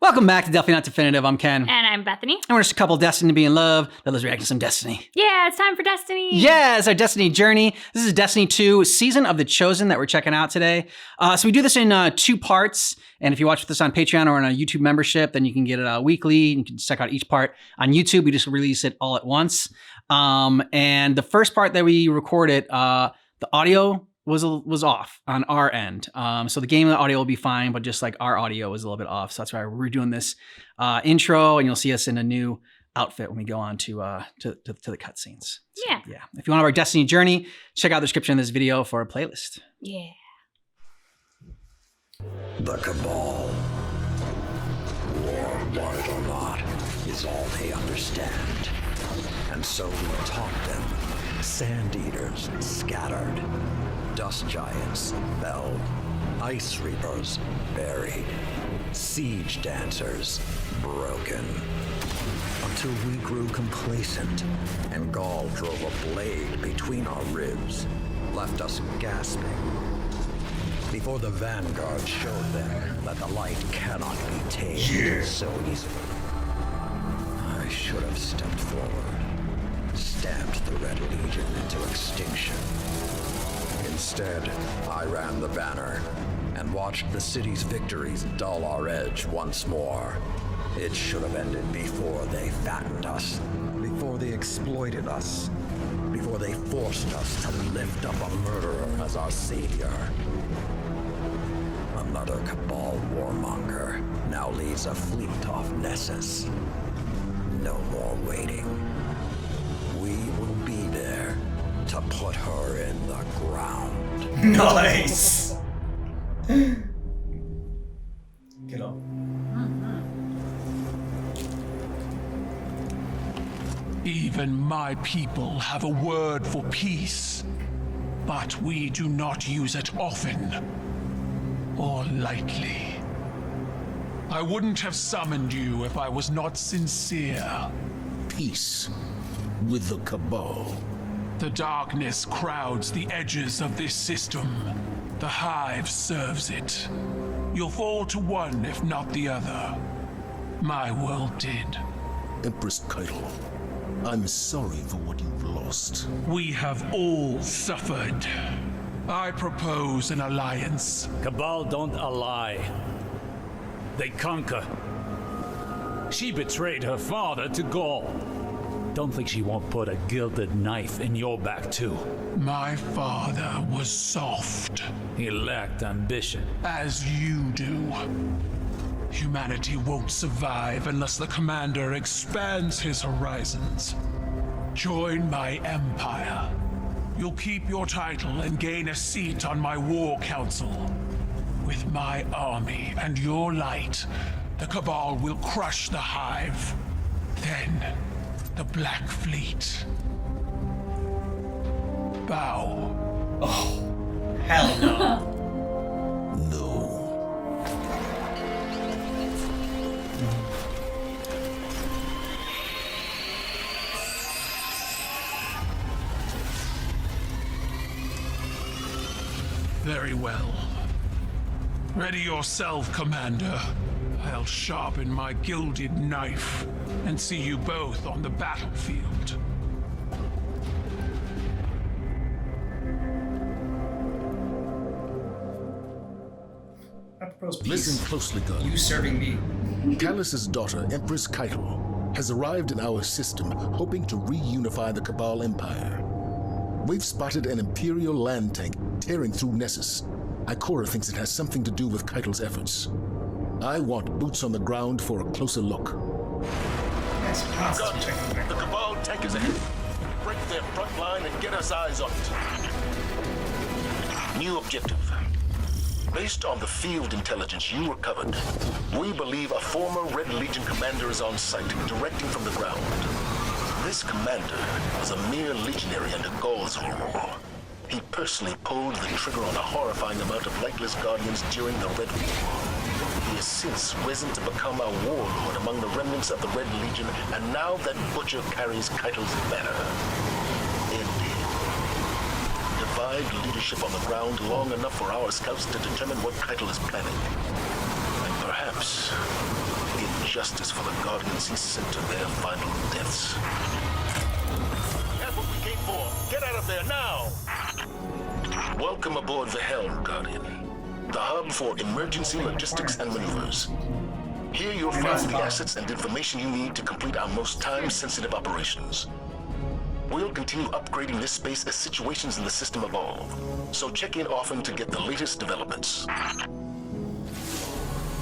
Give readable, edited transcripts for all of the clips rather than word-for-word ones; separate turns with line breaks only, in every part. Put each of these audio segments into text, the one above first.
Welcome back to Definitely Not Definitive. I'm Ken.
And I'm Bethany.
And we're just a couple destined to be in love. Let's react to some Destiny.
Yeah, it's time for Destiny.
Yeah, it's our Destiny journey. This is Destiny 2, Season of the Chosen that we're checking out today. So we do this in 2 parts. And if you watch this on Patreon or on a YouTube membership, then you can get it weekly. You can check out each part on YouTube. We just release it all at once. And the first part that we recorded, the audio was off on our end. So the game audio will be fine, but just like our audio was a little bit off. So that's why we're doing this intro, and you'll see us in a new outfit when we go on to the cutscenes. So,
yeah.
If you want our Destiny journey, check out the description of this video for a playlist.
Yeah.
The Cabal, war, want it or not, is all they understand. And so we taught them. Sand Eaters scattered. Dust Giants fell. Ice Reapers buried. Siege Dancers broken. Until we grew complacent, and Gaul drove a blade between our ribs, left us gasping. Before the Vanguard showed them that the light cannot be tamed so easily. I should have stepped forward, stamped the Red Legion into extinction. Instead, I ran the banner and watched the city's victories dull our edge once more. It should have ended before they fattened us, before they exploited us, before they forced us to lift up a murderer as our savior. Another Cabal warmonger now leads a fleet off Nessus. No more waiting. We will be there to put her in the ground.
Nice. Get up.
Even my people have a word for peace, but we do not use it often or lightly. I wouldn't have summoned you if I was not sincere.
Peace with the Cabal.
The darkness crowds the edges of this system. The Hive serves it. You'll fall to one if not the other. My world did.
Empress Keitel, I'm sorry for what you've lost.
We have all suffered. I propose an alliance.
Cabal don't ally. They conquer. She betrayed her father to Gaul. Don't think she won't put a gilded knife in your back, too.
My father was soft.
He lacked ambition.
As you do. Humanity won't survive unless the commander expands his horizons. Join my empire. You'll keep your title and gain a seat on my war council. With my army and your light, the Cabal will crush the Hive. Then, the Black Fleet. Bow.
Oh, hell no.
No.
Very well. Ready yourself, Commander. I'll sharpen my gilded knife and see you both on the battlefield.
I propose peace.
Listen closely, Gun.
You serving me.
Callus's daughter, Empress Keitel, has arrived in our system hoping to reunify the Cabal Empire. We've spotted an Imperial land tank tearing through Nessus. Ikora thinks it has something to do with Keitel's efforts. I want boots on the ground for a closer look.
Yes, constantly
Got
checking back.
the Cabal tank is ahead. Break their front line and get us eyes on it. New objective. Based on the field intelligence you recovered, we believe a former Red Legion commander is on site, directing from the ground. This commander was a mere legionary under Gaul's rule. He personally pulled the trigger on a horrifying amount of lightless guardians during the Red War. He has since risen to become a warlord among the remnants of the Red Legion, and now that butcher carries Keitel's banner. Indeed. Divide leadership on the ground long enough for our scouts to determine what Keitel is planning. And perhaps the justice for the Guardians he sent to their final deaths.
That's what we came for. Get out of there now!
Welcome aboard the Helm, Guardian, the hub for emergency logistics and maneuvers. Here you'll find the assets and information you need to complete our most time-sensitive operations. We'll continue upgrading this space as situations in the system evolve, so check in often to get the latest developments.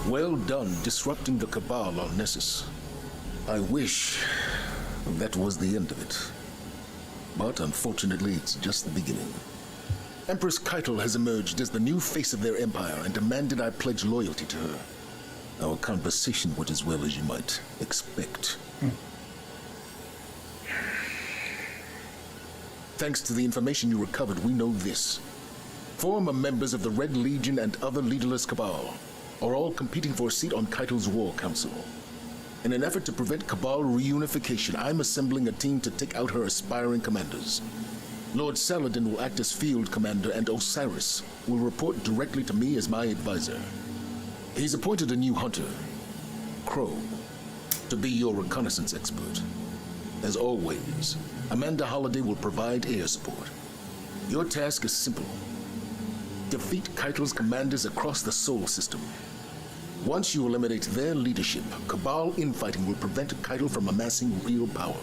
Well done disrupting the Cabal on Nessus. I wish that was the end of it. But unfortunately, it's just the beginning. Empress Keitel has emerged as the new face of their empire and demanded I pledge loyalty to her. Our conversation went as well as you might expect. Thanks to the information you recovered, we know this. Former members of the Red Legion and other leaderless Cabal are all competing for a seat on Keitel's War Council. In an effort to prevent Cabal reunification, I'm assembling a team to take out her aspiring commanders. Lord Saladin will act as field commander, and Osiris will report directly to me as my advisor. He's appointed a new hunter, Crow, to be your reconnaissance expert. As always, Amanda Holliday will provide air support. Your task is simple. Defeat Keitel's commanders across the Sol system. Once you eliminate their leadership, Cabal infighting will prevent Keitel from amassing real power.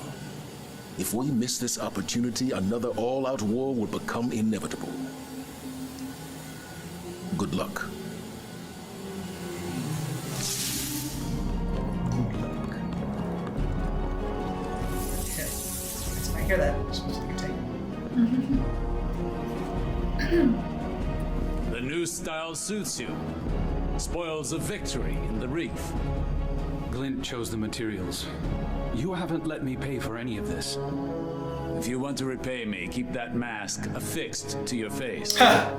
If we miss this opportunity, another all-out war will become inevitable. Good luck.
Okay. So I hear that. I'm supposed to take a take.
The new style suits you. Spoils of victory in the reef.
Glint chose the materials. You haven't let me pay for any of this.
If you want to repay me, keep that mask affixed to your face.
Ha!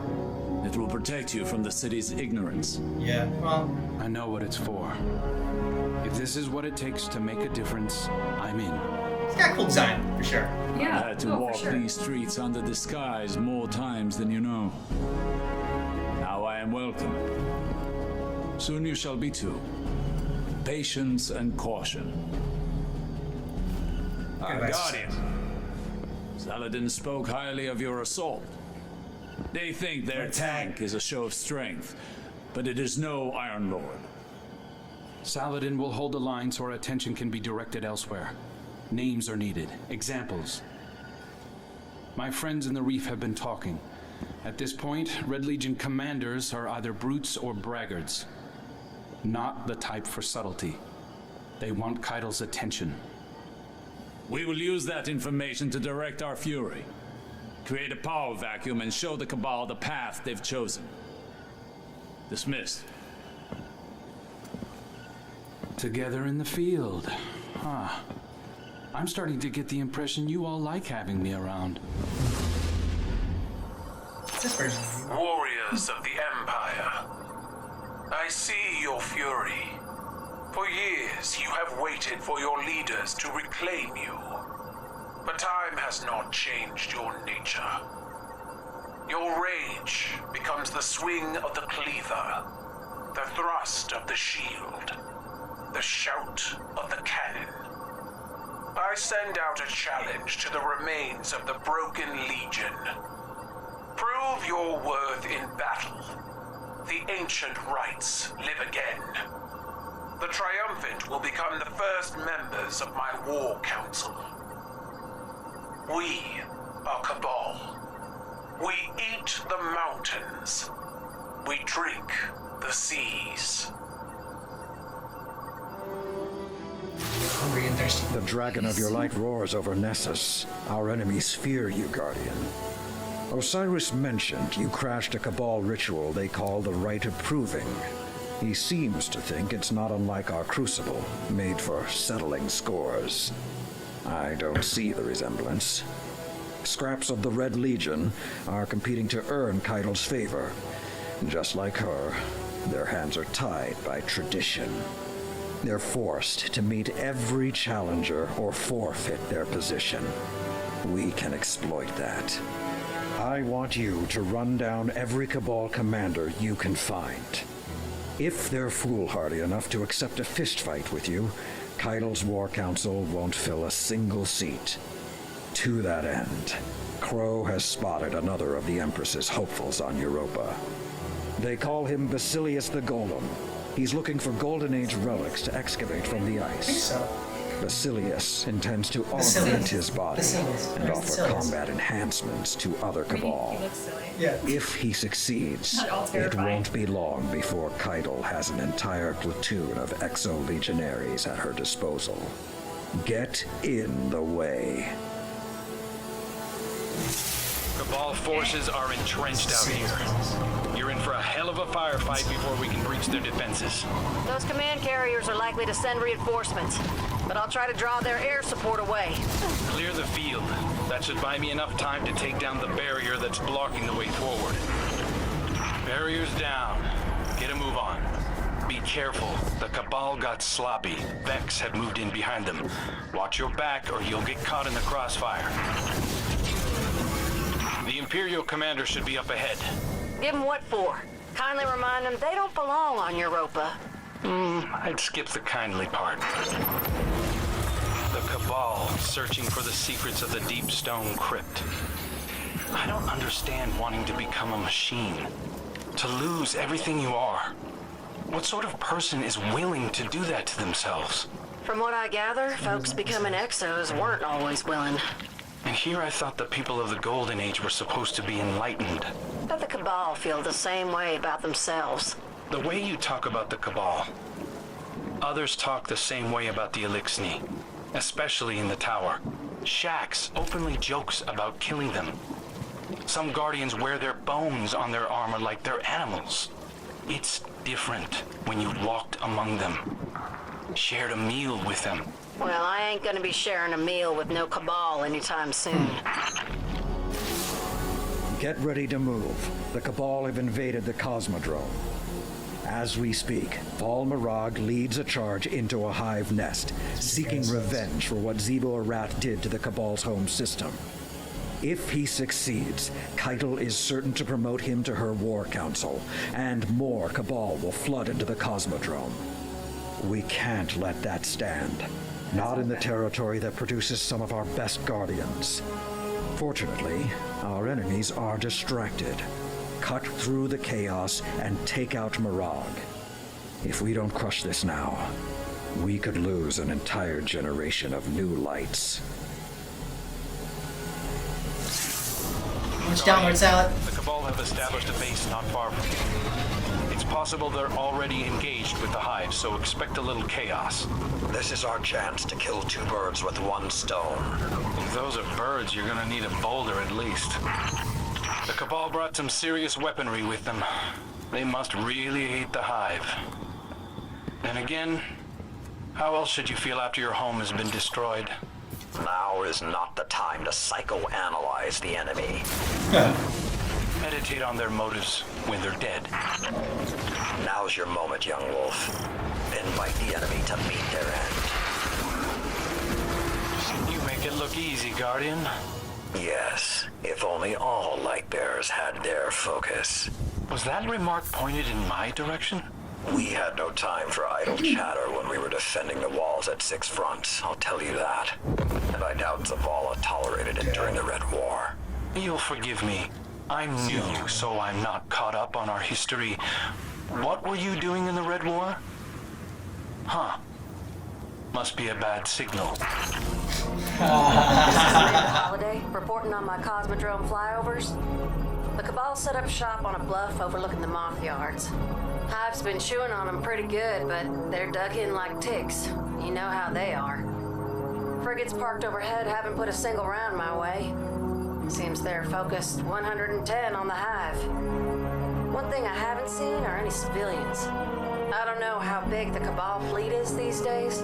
It will protect you from the city's ignorance.
Yeah, well,
I know what it's for. If this is what it takes to make a difference, I'm in.
it's got a cool design, for sure.
Yeah.
I had to walk these streets under disguise more times than you know. Now I am welcome. Soon you shall be too. Patience and caution. Our
advice.
Guardian. Saladin spoke highly of your assault. They think their tank is a show of strength, but it is no Iron Lord.
Saladin will hold the line so our attention can be directed elsewhere. Names are needed. Examples. My friends in the reef have been talking. At this point, Red Legion commanders are either brutes or braggarts. Not the type for subtlety. They want Keitel's attention.
We will use that information to direct our fury. Create a power vacuum and show the Cabal the path they've chosen. Dismissed.
Together in the field. Huh. I'm starting to get the impression you all like having me around.
This version.
Warriors of the Empire, I see your fury. For years, you have waited for your leaders to reclaim you. But time has not changed your nature. Your rage becomes the swing of the cleaver, the thrust of the shield, the shout of the cannon. I send out a challenge to the remains of the Broken Legion. Prove your worth in battle. The ancient rites live again. The triumphant will become the first members of my war council. We are Cabal. We eat the mountains. We drink the seas.
Hungry and thirsty.
The dragon of your light roars over Nessus. Our enemies fear you, Guardian. Osiris mentioned you crashed a Cabal ritual they call the Rite of Proving. He seems to think it's not unlike our Crucible, made for settling scores. I don't see the resemblance. Scraps of the Red Legion are competing to earn Keitel's favor. Just like her, their hands are tied by tradition. They're forced to meet every challenger or forfeit their position. We can exploit that. I want you to run down every Cabal commander you can find. If they're foolhardy enough to accept a fistfight with you, Keitel's War Council won't fill a single seat. To that end, Crow has spotted another of the Empress's hopefuls on Europa. They call him Basilius the Golem. He's looking for Golden Age relics to excavate from the ice.
I think so.
Basilius intends to augment his body and offer
Basilius.
combat enhancements to other Cabal.
He looks silly. Yeah.
If he succeeds,
Not all
it
terrifying.
won't be long before Keitel has an entire platoon of exo-legionaries at her disposal. Get in the way.
Cabal forces are entrenched out here. You're in for a hell of a firefight before we can breach their defenses.
Those command carriers are likely to send reinforcements, but I'll try to draw their air support away.
Clear the field. That should buy me enough time to take down the barrier that's blocking the way forward. Barrier's down. Get a move on. Be careful. The Cabal got sloppy. Vex have moved in behind them. Watch your back or you'll get caught in the crossfire. The Imperial commander should be up ahead.
Give them what for? Kindly remind them they don't belong on Europa.
I'd skip the kindly part. The Cabal searching for the secrets of the Deep Stone Crypt. I don't understand wanting to become a machine. To lose everything you are. What sort of person is willing to do that to themselves?
From what I gather, folks becoming exos weren't always willing.
And here I thought the people of the Golden Age were supposed to be enlightened.
But the Cabal feel the same way about themselves.
The way you talk about the Cabal, others talk the same way about the Elixni, especially in the Tower. Shax openly jokes about killing them. Some Guardians wear their bones on their armor like they're animals. It's different when you walked among them, shared a meal with them.
Well, I ain't gonna be sharing a meal with no Cabal anytime soon.
Get ready to move. The Cabal have invaded the Cosmodrome. As we speak, Paul Mirag leads a charge into a hive nest, seeking revenge for what Zebo Arat did to the Cabal's home system. If he succeeds, Keitel is certain to promote him to her war council, and more Cabal will flood into the Cosmodrome. We can't let that stand. Not in the territory that produces some of our best Guardians. Fortunately, our enemies are distracted. Cut through the chaos and take out Mirag. If we don't crush this now, we could lose an entire generation of new lights.
Much downward salad.
The Cabal have established a base not far from here. It's possible they're already engaged with the Hive, so expect a little chaos.
This is our chance to kill two birds with one stone.
If those are birds, you're gonna need a boulder at least. The Cabal brought some serious weaponry with them. They must really hate the Hive. Then again, how else should you feel after your home has been destroyed?
Now is not the time to psychoanalyze the enemy.
Meditate on their motives when they're dead.
Now's your moment, young wolf. Invite the enemy to meet their end.
You make it look easy, Guardian.
Yes, if only all Lightbearers had their focus.
Was that remark pointed in my direction?
We had no time for idle chatter when we were defending the walls at Six Fronts, I'll tell you that. And I doubt Zavala tolerated it during the Red War.
You'll forgive me. I'm new, so I'm not caught up on our history. What were you doing in the Red War? Huh. Must be a bad signal.
This is Amanda Holiday, reporting on my Cosmodrome flyovers. The Cabal set up shop on a bluff overlooking the moth yards. Hive's been chewing on them pretty good, but they're dug in like ticks. You know how they are. Frigates parked overhead haven't put a single round my way. Seems they're focused 110 on the Hive. One thing I haven't seen are any civilians. I don't know how big the Cabal fleet is these days,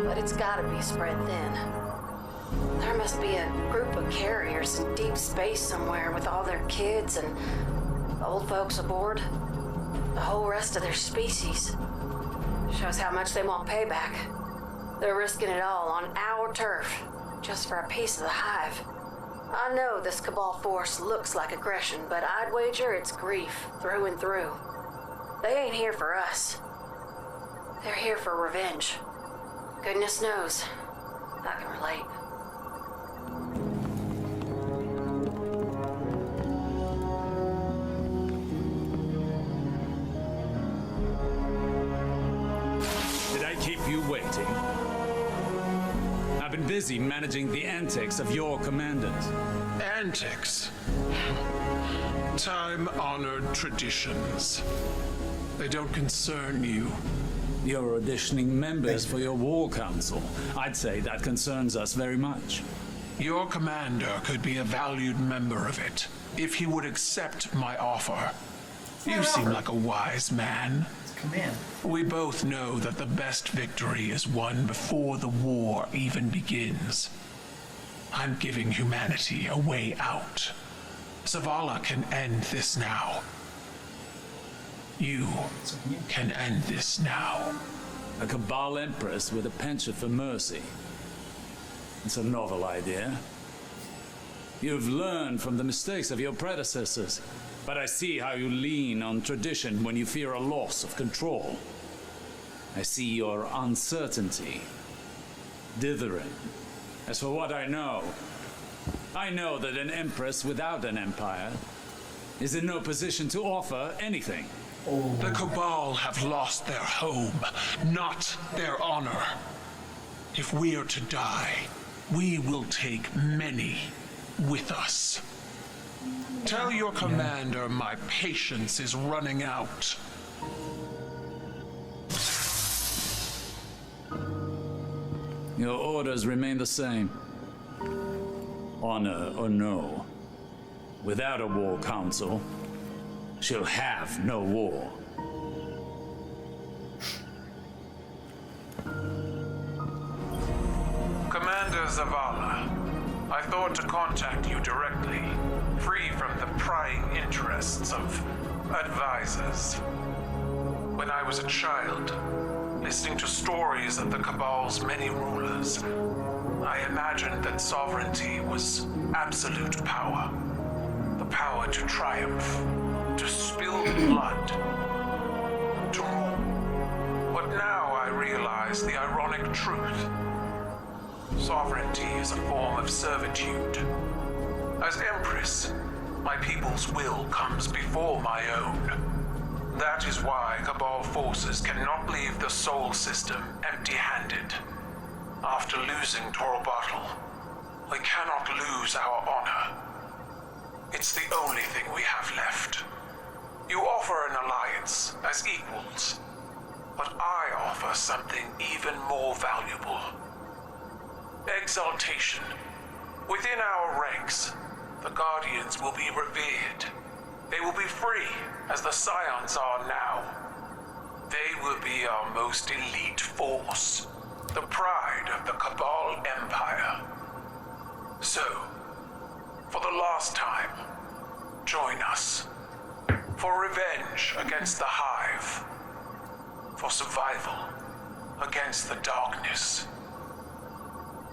but it's gotta be spread thin. There must be a group of carriers in deep space somewhere with all their kids and old folks aboard. The whole rest of their species. Shows how much they want payback. They're risking it all on our turf, just for a piece of the Hive. I know this Cabal force looks like aggression, but I'd wager it's grief through and through. They ain't here for us. They're here for revenge. Goodness knows, I can relate.
Did I keep you waiting? I've been busy managing the antics of your commanders.
Antics? Time-honored traditions. They don't concern you.
You're auditioning members for your war council. I'd say that concerns us very much.
Your commander could be a valued member of it, if he would accept my offer. You seem like a wise man.
Command.
We both know that the best victory is won before the war even begins. I'm giving humanity a way out. Zavala can end this now. You can end this now.
A Cabal Empress with a penchant for mercy. It's a novel idea. You've learned from the mistakes of your predecessors, but I see how you lean on tradition when you fear a loss of control. I see your uncertainty, dithering. As for what I know that an empress without an empire is in no position to offer anything.
The Cabal have lost their home, not their honor. If we are to die, we will take many with us. Tell your commander my patience is running out.
Your orders remain the same. Honor or no. Without a war council, she'll have no war.
Commander Zavala, I thought to contact you directly, free from the prying interests of advisors. When I was a child, listening to stories of the Cabal's many rulers, I imagined that sovereignty was absolute power. The power to triumph, to spill blood, to rule. But now I realize the ironic truth. Sovereignty is a form of servitude. As Empress, my people's will comes before my own. That is why Cabal forces cannot leave the Sol system empty-handed. After losing Torobatl, we cannot lose our honor. It's the only thing we have left. You offer an alliance as equals, but I offer something even more valuable. Exaltation. Within our ranks, the Guardians will be revered. They will be free, as the Scions are now. They will be our most elite force, the pride of the Cabal Empire. So, for the last time, join us. For revenge against the Hive. For survival against the darkness.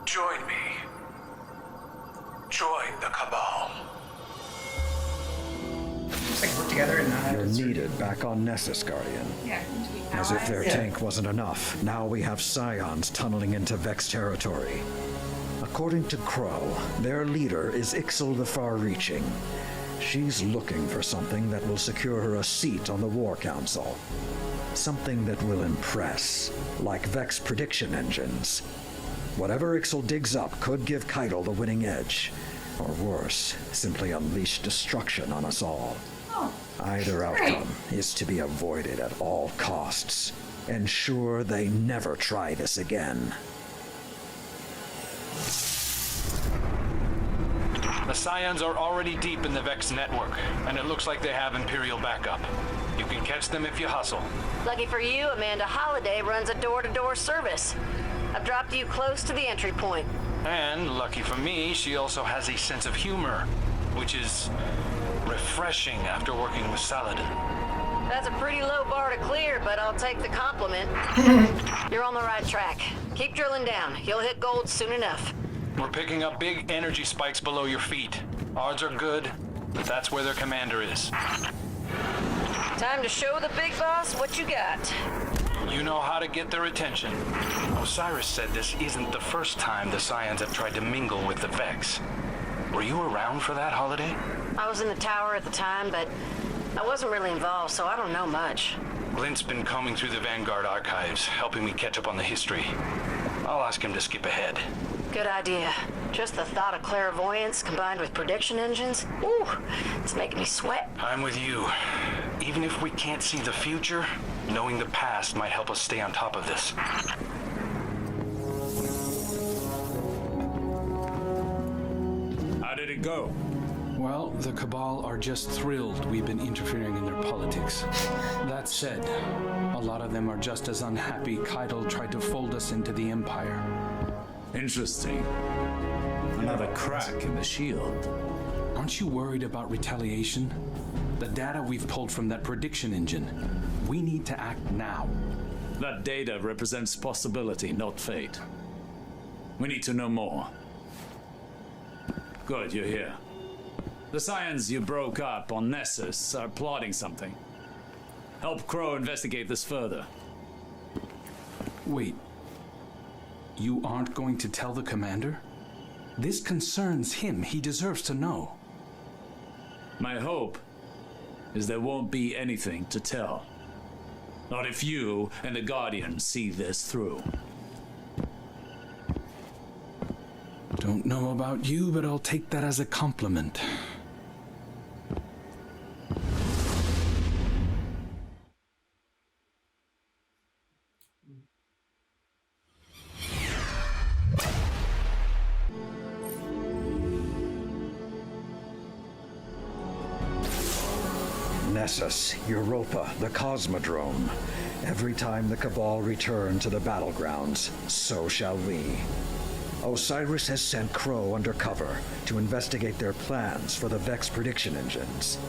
Join me. Join the Cabal.
Just like work together and not have
You're
to sort of-
needed back on Nessus, Guardian.
Yeah.
As if their
Yeah.
tank wasn't enough, now we have Scions tunneling into Vex territory. According to Crow, their leader is Ixal the Far-Reaching. She's looking for something that will secure her a seat on the War Council. Something that will impress, like Vex prediction engines. Whatever Ixal digs up could give Keitel the winning edge. Or worse, simply unleash destruction on us all. Either outcome is to be avoided at all costs. Ensure they never try this again.
The Scions are already deep in the Vex network, and it looks like they have Imperial backup. You can catch them if you hustle.
Lucky for you, Amanda Holliday runs a door-to-door service. I've dropped you close to the entry point.
And lucky for me, she also has a sense of humor, which is refreshing after working with Saladin.
That's a pretty low bar to clear, but I'll take the compliment. You're on the right track. Keep drilling down. You'll hit gold soon enough.
We're picking up big energy spikes below your feet. Odds are good, but that's where their commander is.
Time to show the big boss what you got.
You know how to get their attention. Osiris said this isn't the first time the Scions have tried to mingle with the Vex. Were you around for that holiday?
I was in the tower at the time, but I wasn't really involved, so I don't know much.
Glint's been combing through the Vanguard archives, helping me catch up on the history. I'll ask him to skip ahead.
Good idea. Just the thought of clairvoyance combined with prediction engines, ooh, it's making me sweat.
I'm with you. Even if we can't see the future, knowing the past might help us stay on top of this.
How did it go?
Well, the Cabal are just thrilled we've been interfering in their politics. That said, a lot of them are just as unhappy Keitel tried to fold us into the Empire.
Interesting. Another crack in the shield.
Aren't you worried about retaliation? The data we've pulled from that prediction engine. We need to act now.
That data represents possibility, not fate. We need to know more. Good, you're here. The Scions you broke up on Nessus are plotting something. Help Crow investigate this further.
Wait. You aren't going to tell the commander? This concerns him. He deserves to know.
My hope is there won't be anything to tell. Not if you and the Guardian see this through.
Don't know about you, but I'll take that as a compliment.
Nessus, Europa, the Cosmodrome. Every time the Cabal return to the battlegrounds, so shall we. Osiris has sent Crow undercover to investigate their plans for the Vex prediction engines.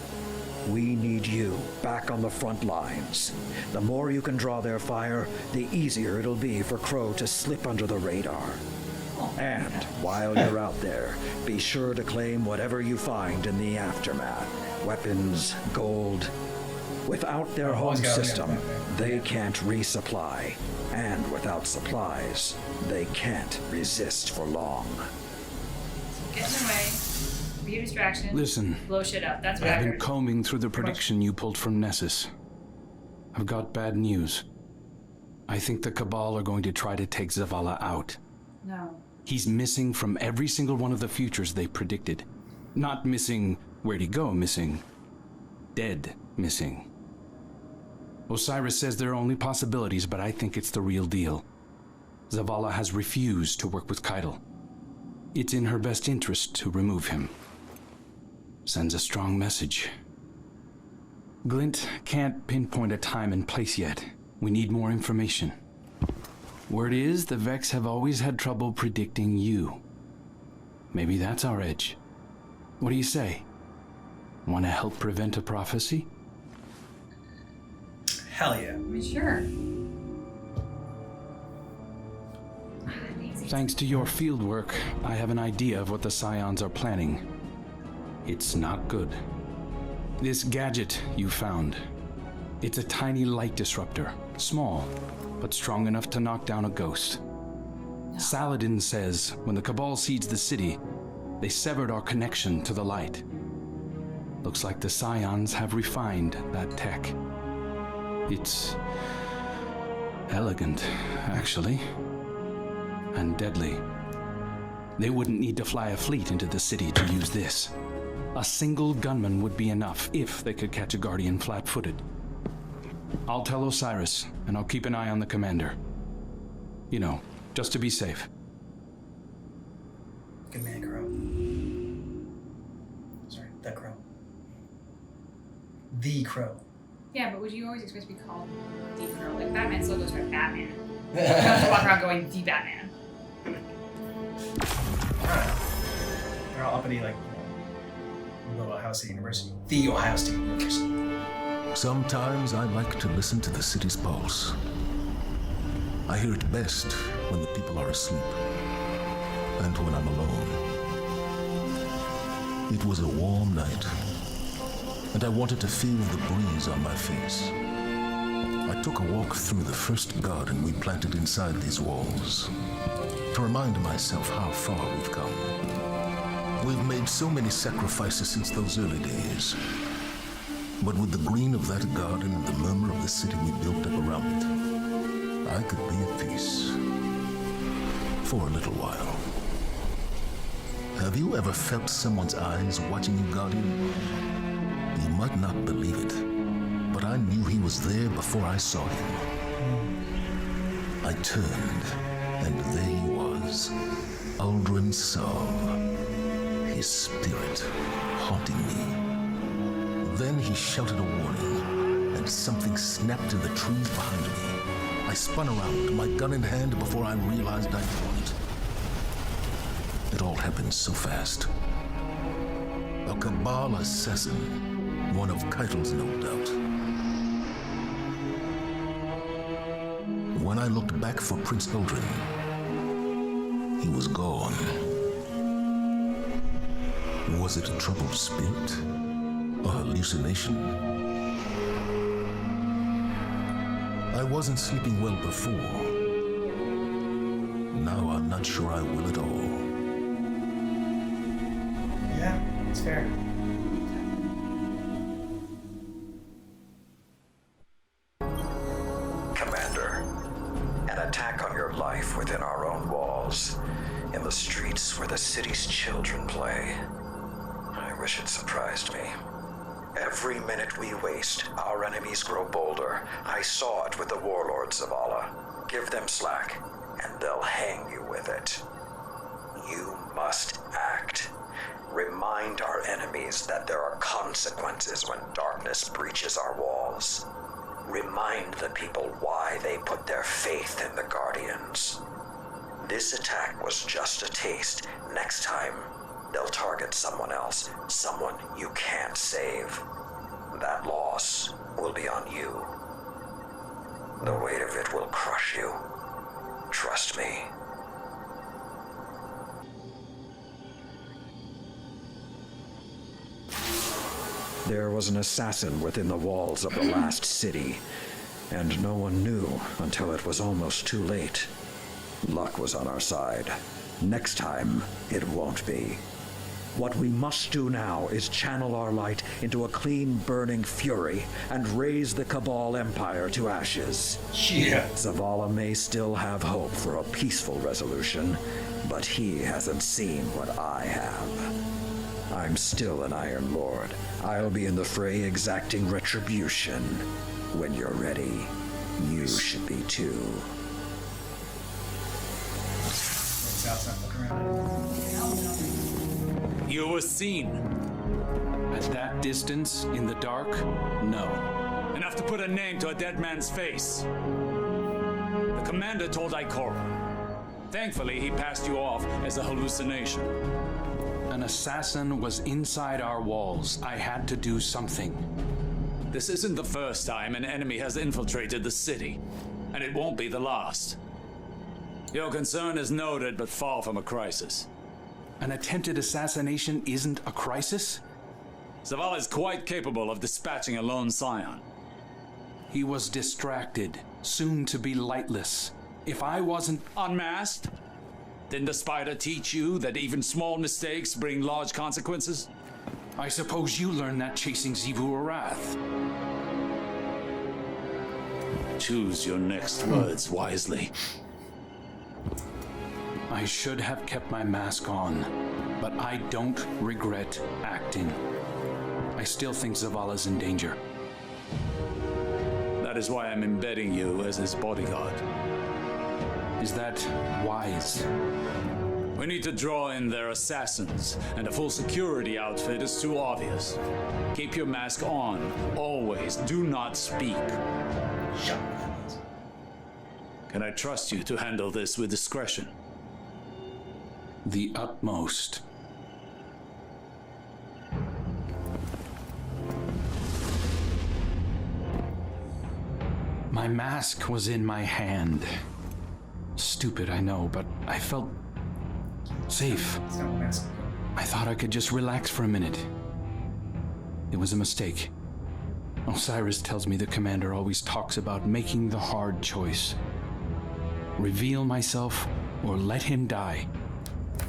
We need you back on the front lines. The more you can draw their fire, the easier it'll be for Crow to slip under the radar. And while you're out there, be sure to claim whatever you find in the aftermath. Weapons, gold. Without their home system, they can't resupply. And without supplies, they can't resist for long.
Get in the way. Be a distraction.
Listen,
Blow shit up. That's what I
I've been
heard.
combing through the prediction you pulled from Nessus. I've got bad news. I think the Cabal are going to try to take Zavala out.
No.
He's missing from every single one of the futures they predicted. Not missing where'd he go missing. Dead missing. Osiris says there are only possibilities, but I think it's the real deal. Zavala has refused to work with Keitel. It's in her best interest to remove him. Sends a strong message. Glint can't pinpoint a time and place yet. We need more information. Word is, the Vex have always had trouble predicting you. Maybe that's our edge. What do you say? Want to help prevent a prophecy?
Hell yeah.
Sure.
Thanks to your fieldwork, I have an idea of what the Scions are planning. It's not good. This gadget you found. It's a tiny light disruptor. Small, but strong enough to knock down a ghost. Saladin says when the Cabal sieged the city, they severed our connection to the light. Looks like the Scions have refined that tech. It's elegant, actually. And deadly. They wouldn't need to fly a fleet into the city to use this. A single gunman would be enough if they could catch a Guardian flat-footed. I'll tell Osiris, and I'll keep an eye on the commander. You know, just to be safe.
Good man, Crow. Sorry, the Crow. The Crow.
Yeah, but would you always expect to be called the Crow? Like, Batman still goes by Batman. You don't have to walk around going, the Batman.
Alright. They're all uppity, like, the Ohio State University. The Ohio State University.
Sometimes I like to listen to the city's pulse. I hear it best when the people are asleep and when I'm alone. It was a warm night. and I wanted to feel the breeze on my face. I took a walk through the first garden we planted inside these walls to remind myself how far we've come. We've made so many sacrifices since those early days. But with the green of that garden and the murmur of the city we built up around it, I could be at peace. For a little while. Have you ever felt someone's eyes watching you, Guardian? You might not believe it, but I knew he was there before I saw him. I turned, and there he was, Uldren Sov, his spirit haunting me. Then he shouted a warning, and something snapped in the trees behind me. I spun around, my gun in hand, before I realized I'd drawn it. It all happened so fast. A Cabal assassin, one of Keitel's, no doubt. When I looked back for Prince Uldren, he was gone. Was it a troubled spirit? A hallucination? I wasn't sleeping well before. Now I'm not sure I will at all.
Yeah, it's fair.
Commander, an attack on your life within our own walls, in the streets where the city's children play. I wish it surprised me. Every minute we waste, our enemies grow bolder. I saw it with the warlords of Allah. Give them slack, and they'll hang you with it. You must act. Remind our enemies that there are consequences when darkness breaches our walls. Remind the people why they put their faith in the Guardians. This attack was just a taste. Next time, they'll target someone else, someone you can't save. That loss will be on you. The weight of it will crush you. Trust me. There was an assassin within the walls of the last city, and no one knew until it was almost too late. Luck was on our side. Next time, it won't be. What we must do now is channel our light into a clean, burning fury and raise the Cabal Empire to ashes.
Yeah.
Zavala may still have hope for a peaceful resolution, but he hasn't seen what I have. I'm still an Iron Lord. I'll be in the fray exacting retribution. When you're ready, you should be too.
You were seen. At that distance, in the dark? No. Enough to put a name to a dead man's face. The commander told Ikora. Thankfully, he passed you off as a hallucination. An assassin was inside our walls. I had to do something. This isn't the first time an enemy has infiltrated the city, and it won't be the last. Your concern is noted, but far from a crisis. An attempted assassination isn't a crisis? Zavala is quite capable of dispatching a lone scion. He was distracted, soon to be lightless. If I wasn't unmasked, didn't the spider teach you that even small mistakes bring large consequences? I suppose you learned that chasing Xivu Arath. Choose your next words wisely. I should have kept my mask on, but I don't regret acting. I still think Zavala's in danger. That is why I'm embedding you as his bodyguard. Is that wise? We need to draw in their assassins, and a full security outfit is too obvious. Keep your mask on, always. Do not speak. Can I trust you to handle this with discretion? The utmost. My mask was in my hand. Stupid, I know, but I felt safe. I thought I could just relax for a minute.
It was a mistake. Osiris tells me the commander always talks about making the hard choice. Reveal myself or let him die.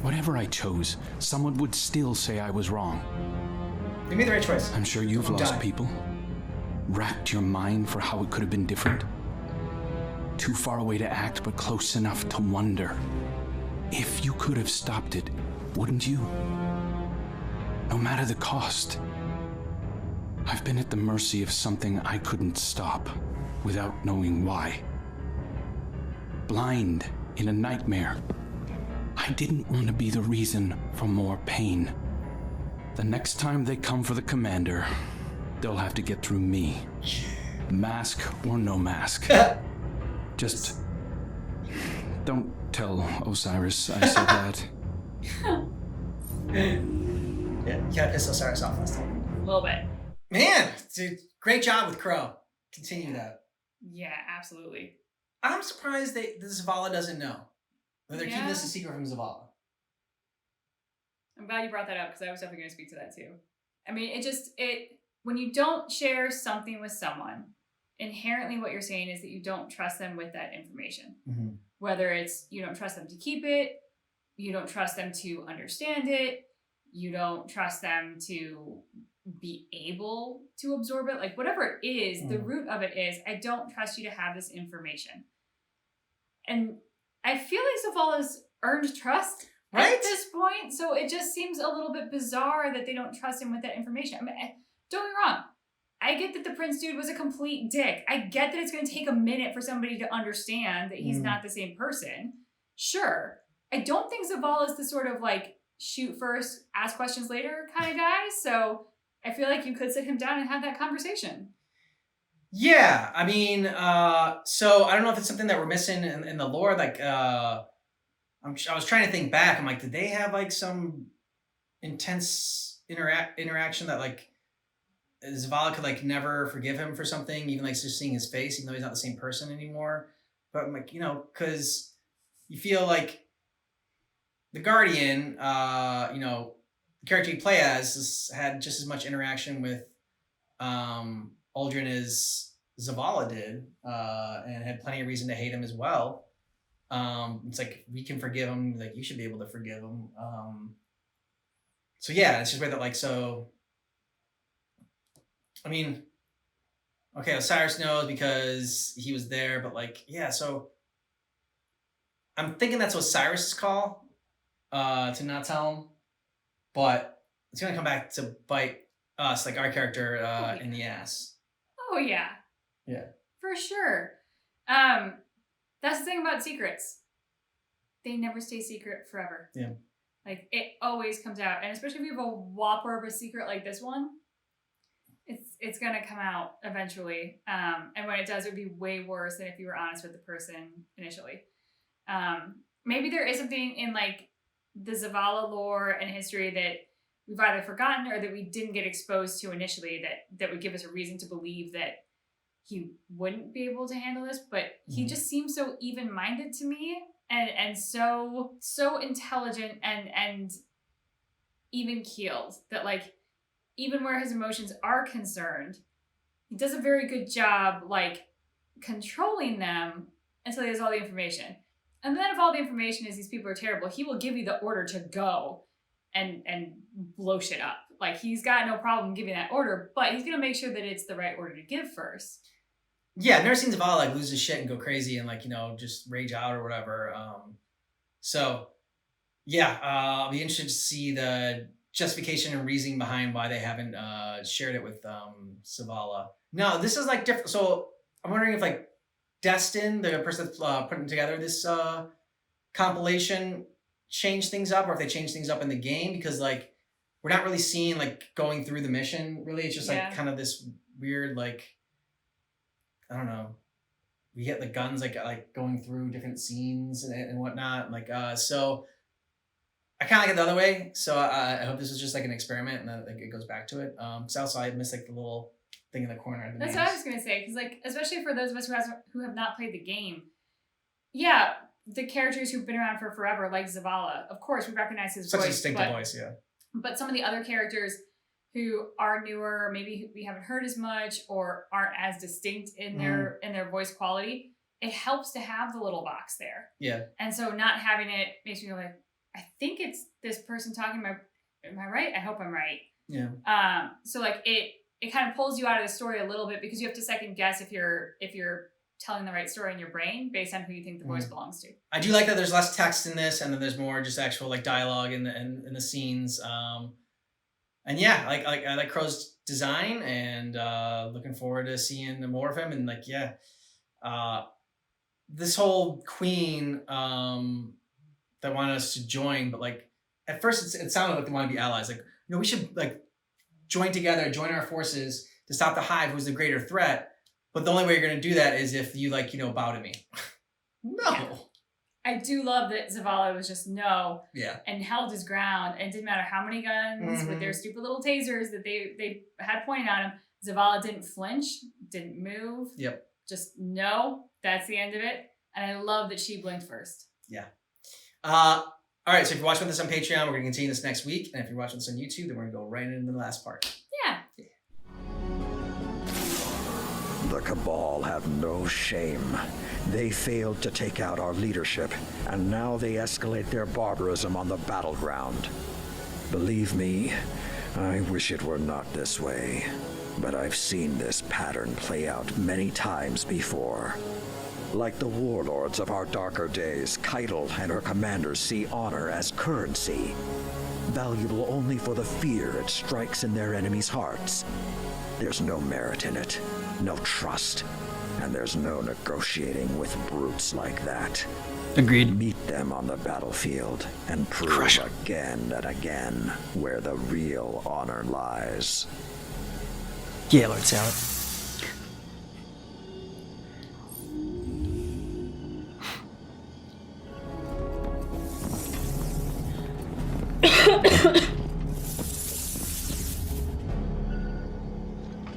Whatever I chose, someone would still say I was wrong.
You made the right choice.
I'm sure you've
Don't
lost
die.
people. Racked your mind for how it could have been different. Too far away to act, but close enough to wonder. If you could have stopped it, wouldn't you? No matter the cost. I've been at the mercy of something I couldn't stop, without knowing why. Blind in a nightmare. I didn't want to be the reason for more pain. The next time they come for the commander, they'll have to get through me. Mask or no mask. Just don't tell Osiris I said that.
Yeah, you gotta piss Osiris off last time.
A little bit.
Man, dude, great job with Crow. Continue that.
Yeah, absolutely.
I'm surprised that Zavala doesn't know. Or they're keeping this a secret from Zavala.
I'm glad you brought that up because I was definitely going to speak to that too. I mean, when you don't share something with someone, inherently what you're saying is that you don't trust them with that information.
Mm-hmm.
Whether it's you don't trust them to keep it, you don't trust them to understand it, you don't trust them to be able to absorb it, like whatever it is, the root of it is, I don't trust you to have this information. And I feel like Zavala's earned trust at this point, so it just seems a little bit bizarre that they don't trust him with that information. I mean, don't get me wrong. I get that the Prince dude was a complete dick. I get that it's going to take a minute for somebody to understand that he's not the same person. Sure. I don't think Zavala is the sort of like shoot first, ask questions later kind of guy, so I feel like you could sit him down and have that conversation.
Yeah, I mean, so I don't know if it's something that we're missing in the lore. Like, I was trying to think back. I'm like, did they have like some intense interaction that like Zavala could like never forgive him for something, even like just seeing his face, even though he's not the same person anymore. But I'm like, because you feel like the Guardian, the character you play as had just as much interaction with Uldren as Zavala did, and had plenty of reason to hate him as well. It's like, we can forgive him, like you should be able to forgive him. So yeah, it's just weird that like, so I mean, okay, Osiris knows because he was there, but like, yeah, so I'm thinking that's Osiris's call to not tell him, but it's gonna come back to bite us, like our character, in the ass.
Oh yeah.
Yeah.
For sure. That's the thing about secrets. They never stay secret forever.
Yeah.
Like it always comes out, and especially if you have a whopper of a secret like this one, it's gonna come out eventually. And when it does, it would be way worse than if you were honest with the person initially. Maybe there is something in like the Zavala lore and history that we've either forgotten or that we didn't get exposed to initially that would give us a reason to believe that he wouldn't be able to handle this, but he just seems so even-minded to me and so intelligent and even-keeled that like even where his emotions are concerned, he does a very good job like controlling them until he has all the information. And then if all the information is these people are terrible, he will give you the order to go and blow shit up. Like he's got no problem giving that order, but he's gonna make sure that it's the right order to give first.
Yeah, I've never seen Zavala like lose his shit and go crazy and like, just rage out or whatever. So yeah, I'll be interested to see the justification and reasoning behind why they haven't shared it with Zavala. No, this is like different. So I'm wondering if like Destin, the person that's putting together this compilation, changed things up, or if they changed things up in the game, because like we're not really seeing like going through the mission really. It's just like kind of this weird like, I don't know, we get the guns like going through different scenes and whatnot, like so I kind of like it the other way, so I hope this is just like an experiment and that like, it goes back to it. So also I miss like the little thing in the corner. The
That's
names.
what I was gonna say, because like especially for those of us who have not played the game, yeah, the characters who've been around for forever, like Zavala, of course we recognize his
Such
voice,
a distinctive voice, yeah.
But some of the other characters who are newer, maybe we haven't heard as much or aren't as distinct in their voice quality, it helps to have the little box there.
Yeah.
And so not having it makes me go like, I think it's this person talking. Am I right? I hope I'm right.
Yeah.
So like it kind of pulls you out of the story a little bit because you have to second guess if you're telling the right story in your brain based on who you think the voice belongs to.
I do like that there's less text in this, and then there's more just actual like dialogue in the scenes. And yeah, I like Crow's design, and looking forward to seeing more of him. And like, yeah, this whole queen that wanted us to join, but like at first it sounded like they want to be allies. Like, we should like join together, join our forces to stop the Hive, who's the greater threat. But the only way you're going to do that is if you bow to me. No.
I do love that Zavala was just no.
Yeah.
And held his ground. And it didn't matter how many guns with their stupid little tasers that they had pointed at him. Zavala didn't flinch, didn't move.
Yep.
Just no. That's the end of it. And I love that she blinked first.
Yeah. All right. So if you're watching this on Patreon, we're going to continue this next week. And if you're watching this on YouTube, then we're going to go right into the last part.
Yeah.
The Cabal have no shame. They failed to take out our leadership, and now they escalate their barbarism on the battleground. Believe me, I wish it were not this way, but I've seen this pattern play out many times before. Like the warlords of our darker days, Keitel and her commanders see honor as currency, valuable only for the fear it strikes in their enemies' hearts. There's no merit in it, no trust, and there's no negotiating with brutes like that.
Agreed.
Meet them on the battlefield and prove again and again where the real honor lies.
Yeah, Lord Salad.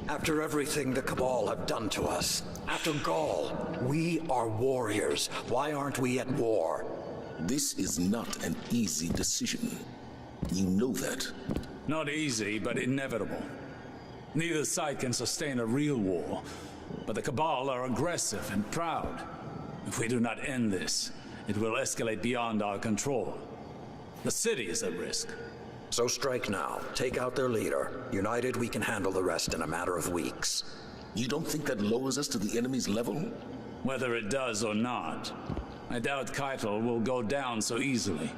After everything the Cabal have done to us, after Gaul, we are warriors. Why aren't we at war?
This is not an easy decision. You know that.
Not easy, but inevitable. Neither side can sustain a real war, but the Cabal are aggressive and proud. If we do not end this, it will escalate beyond our control. The city is at risk.
So strike now. Take out their leader. United, we can handle the rest in a matter of weeks.
You don't think that lowers us to the enemy's level?
Whether it does or not, I doubt Keitel will go down so easily.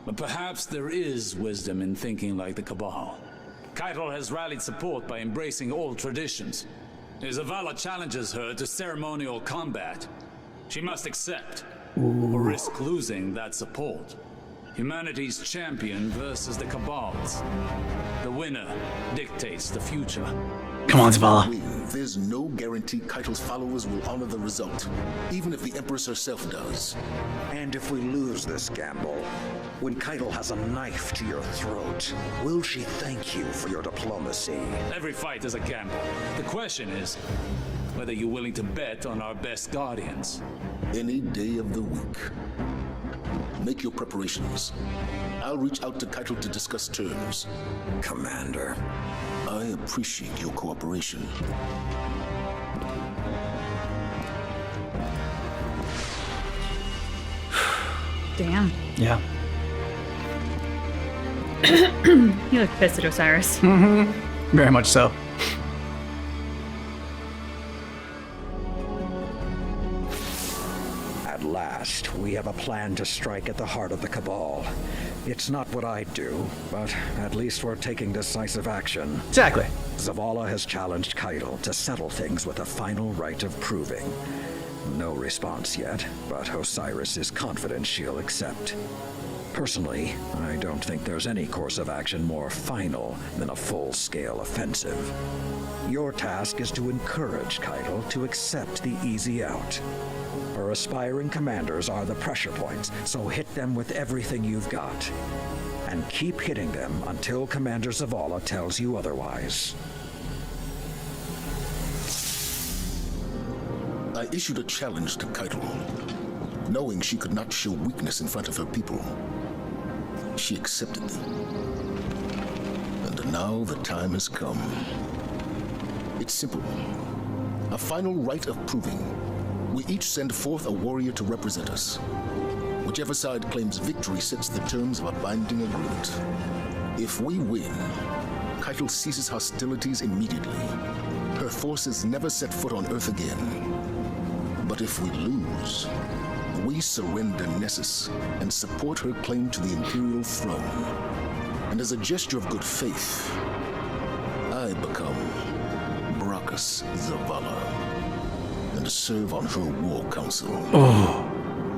But perhaps there is wisdom in thinking like the Cabal. Keitel has rallied support by embracing old traditions. If Zavala challenges her to ceremonial combat, she must accept, or risk losing that support. Humanity's champion versus the Cabal's. The winner dictates the future.
Come on, Zavala.
There's no guarantee Keitel's followers will honor the result, even if the Empress herself does.
And if we lose this gamble, when Keitel has a knife to your throat, will she thank you for your diplomacy?
Every fight is a gamble. The question is whether you're willing to bet on our best guardians.
Any day of the week. Make your preparations. I'll reach out to Keitel to discuss terms.
Commander.
I appreciate your cooperation.
Damn.
Yeah.
You look pissed at Osiris.
Mm-hmm. Very much so.
At last, we have a plan to strike at the heart of the Cabal. It's not what I'd do, but at least we're taking decisive action.
Exactly.
Zavala has challenged Keitel to settle things with a final rite of proving. No response yet, but Osiris is confident she'll accept. Personally, I don't think there's any course of action more final than a full-scale offensive. Your task is to encourage Keitel to accept the easy out. Her aspiring commanders are the pressure points, so hit them with everything you've got. And keep hitting them until Commander Zavala tells you otherwise.
I issued a challenge to Keitel, knowing she could not show weakness in front of her people. She accepted. And Now the time has come. It's simple. A final rite of proving. We each send forth a warrior to represent us. Whichever side claims victory sets the terms of a binding agreement. If we win, Keitel ceases hostilities immediately. Her forces never set foot on Earth again. But if we lose, we surrender Nessus and support her claim to the Imperial throne. And as a gesture of good faith, I become Brachus Zavala and serve on her war council.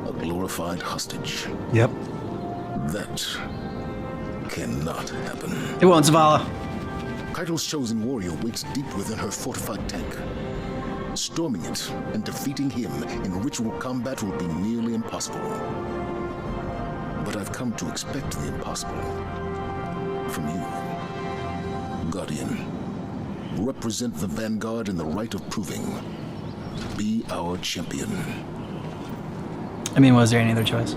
A glorified hostage.
Yep.
That cannot happen.
It won't, Zavala.
Keitel's chosen warrior waits deep within her fortified tank. Storming it and defeating him in ritual combat will be nearly impossible. But I've come to expect the impossible. From you, Guardian. Represent the Vanguard in the rite of proving. Be our champion.
I mean, was there any other choice?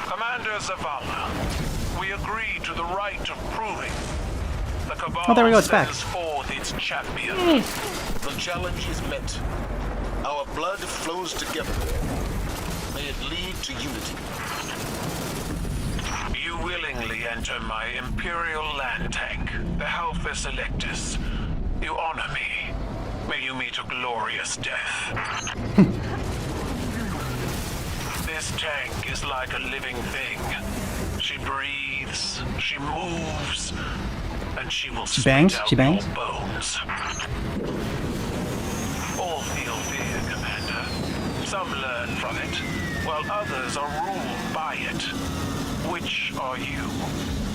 Commander Zavala, we agree to the rite of proving. The Cabal
Oh, there we go, it's back.
sends forth its champion.
The challenge is met. Our blood flows together. May it lead to unity.
You willingly enter my Imperial land tank, the Halphus Electus. You honor me. May you meet a glorious death. This tank is like a living thing. She breathes, she moves, and she will
She bangs?
spit out
She bangs?
your bones. All feel fear, Commander. Some learn from it, while others are ruled by it. Which are you?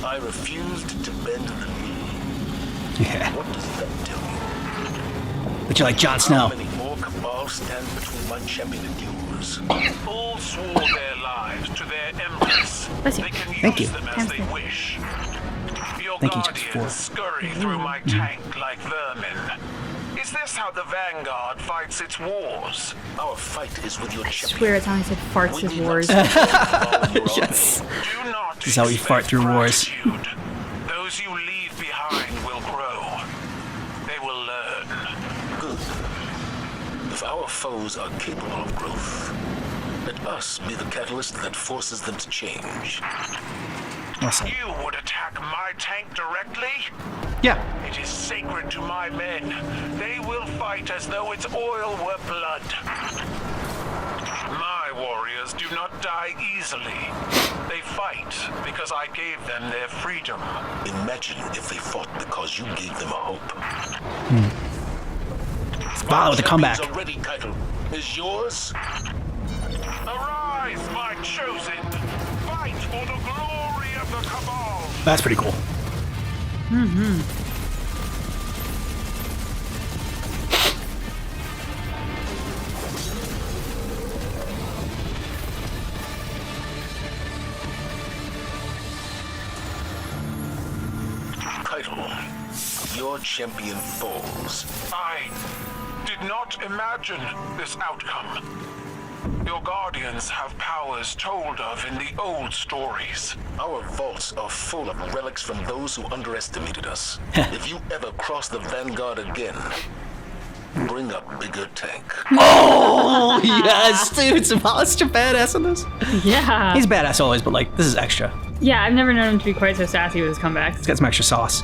I refused to bend the knee.
Yeah.
What does that tell you?
But you're like Jon Snow.
How many more Cabal stand between my champion and yours?
All swore their lives to their empress.
Bless you.
They can
Thank
use
you.
them as they wish. Your
Thank you, James
guardians
Ford.
scurry through my tank like vermin. Is this how the Vanguard fights its wars?
Our fight is with your
I
champion.
swear it's how he said farts his wars.
Yes.
Do not
This is how we fart
expect
through wars.
gratitude. Those you leave behind will grow. They will learn.
Good. If our foes are capable of growth, let us be the catalyst that forces them to change.
Awesome.
You would attack my tank directly?
Yeah.
It is sacred to my men. They will fight as though its oil were blood. My warriors do not die easily. They fight because I gave them their freedom.
Imagine if they fought because you gave them a hope.
Zavala with the comeback.
Champions are ready, Keitel. Is yours?
Arise, my chosen! Fight for the glory of the Cabal!
That's pretty cool.
Keitel, your champion falls.
I did not imagine this outcome. Your guardians have powers told of in the old stories.
Our vaults are full of relics from those who underestimated us. If you ever cross the Vanguard again, bring a bigger tank.
Oh, yes, dude. Zavala's such a badass in this.
Yeah.
He's badass always, but like, this is extra.
Yeah, I've never known him to be quite so sassy with his comebacks.
It's got some extra sauce.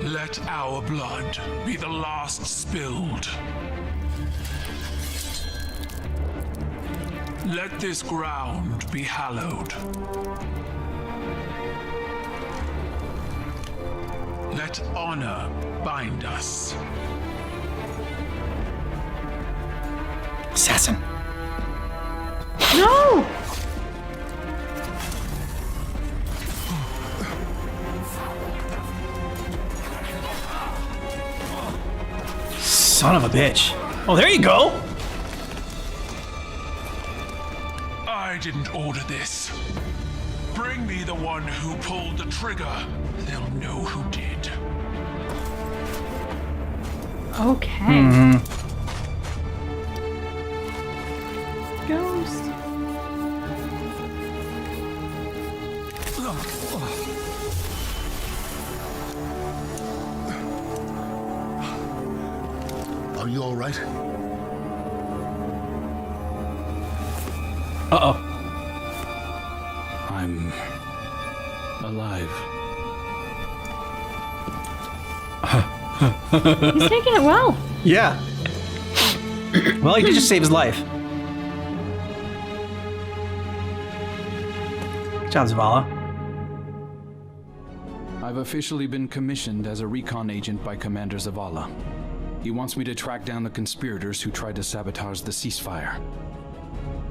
Let our blood be the last spilled. Let this ground be hallowed. Let honor bind us.
Assassin.
No!
Son of a bitch. Oh, there you go.
I didn't order this. Bring me the one who pulled the trigger. They'll know who did.
Okay. Ghost.
Are you all right?
Uh-oh.
I'm alive.
He's taking it well.
Yeah. Well, he did just save his life. Good job, Zavala.
I've officially been commissioned as a recon agent by Commander Zavala. He wants me to track down the conspirators who tried to sabotage the ceasefire.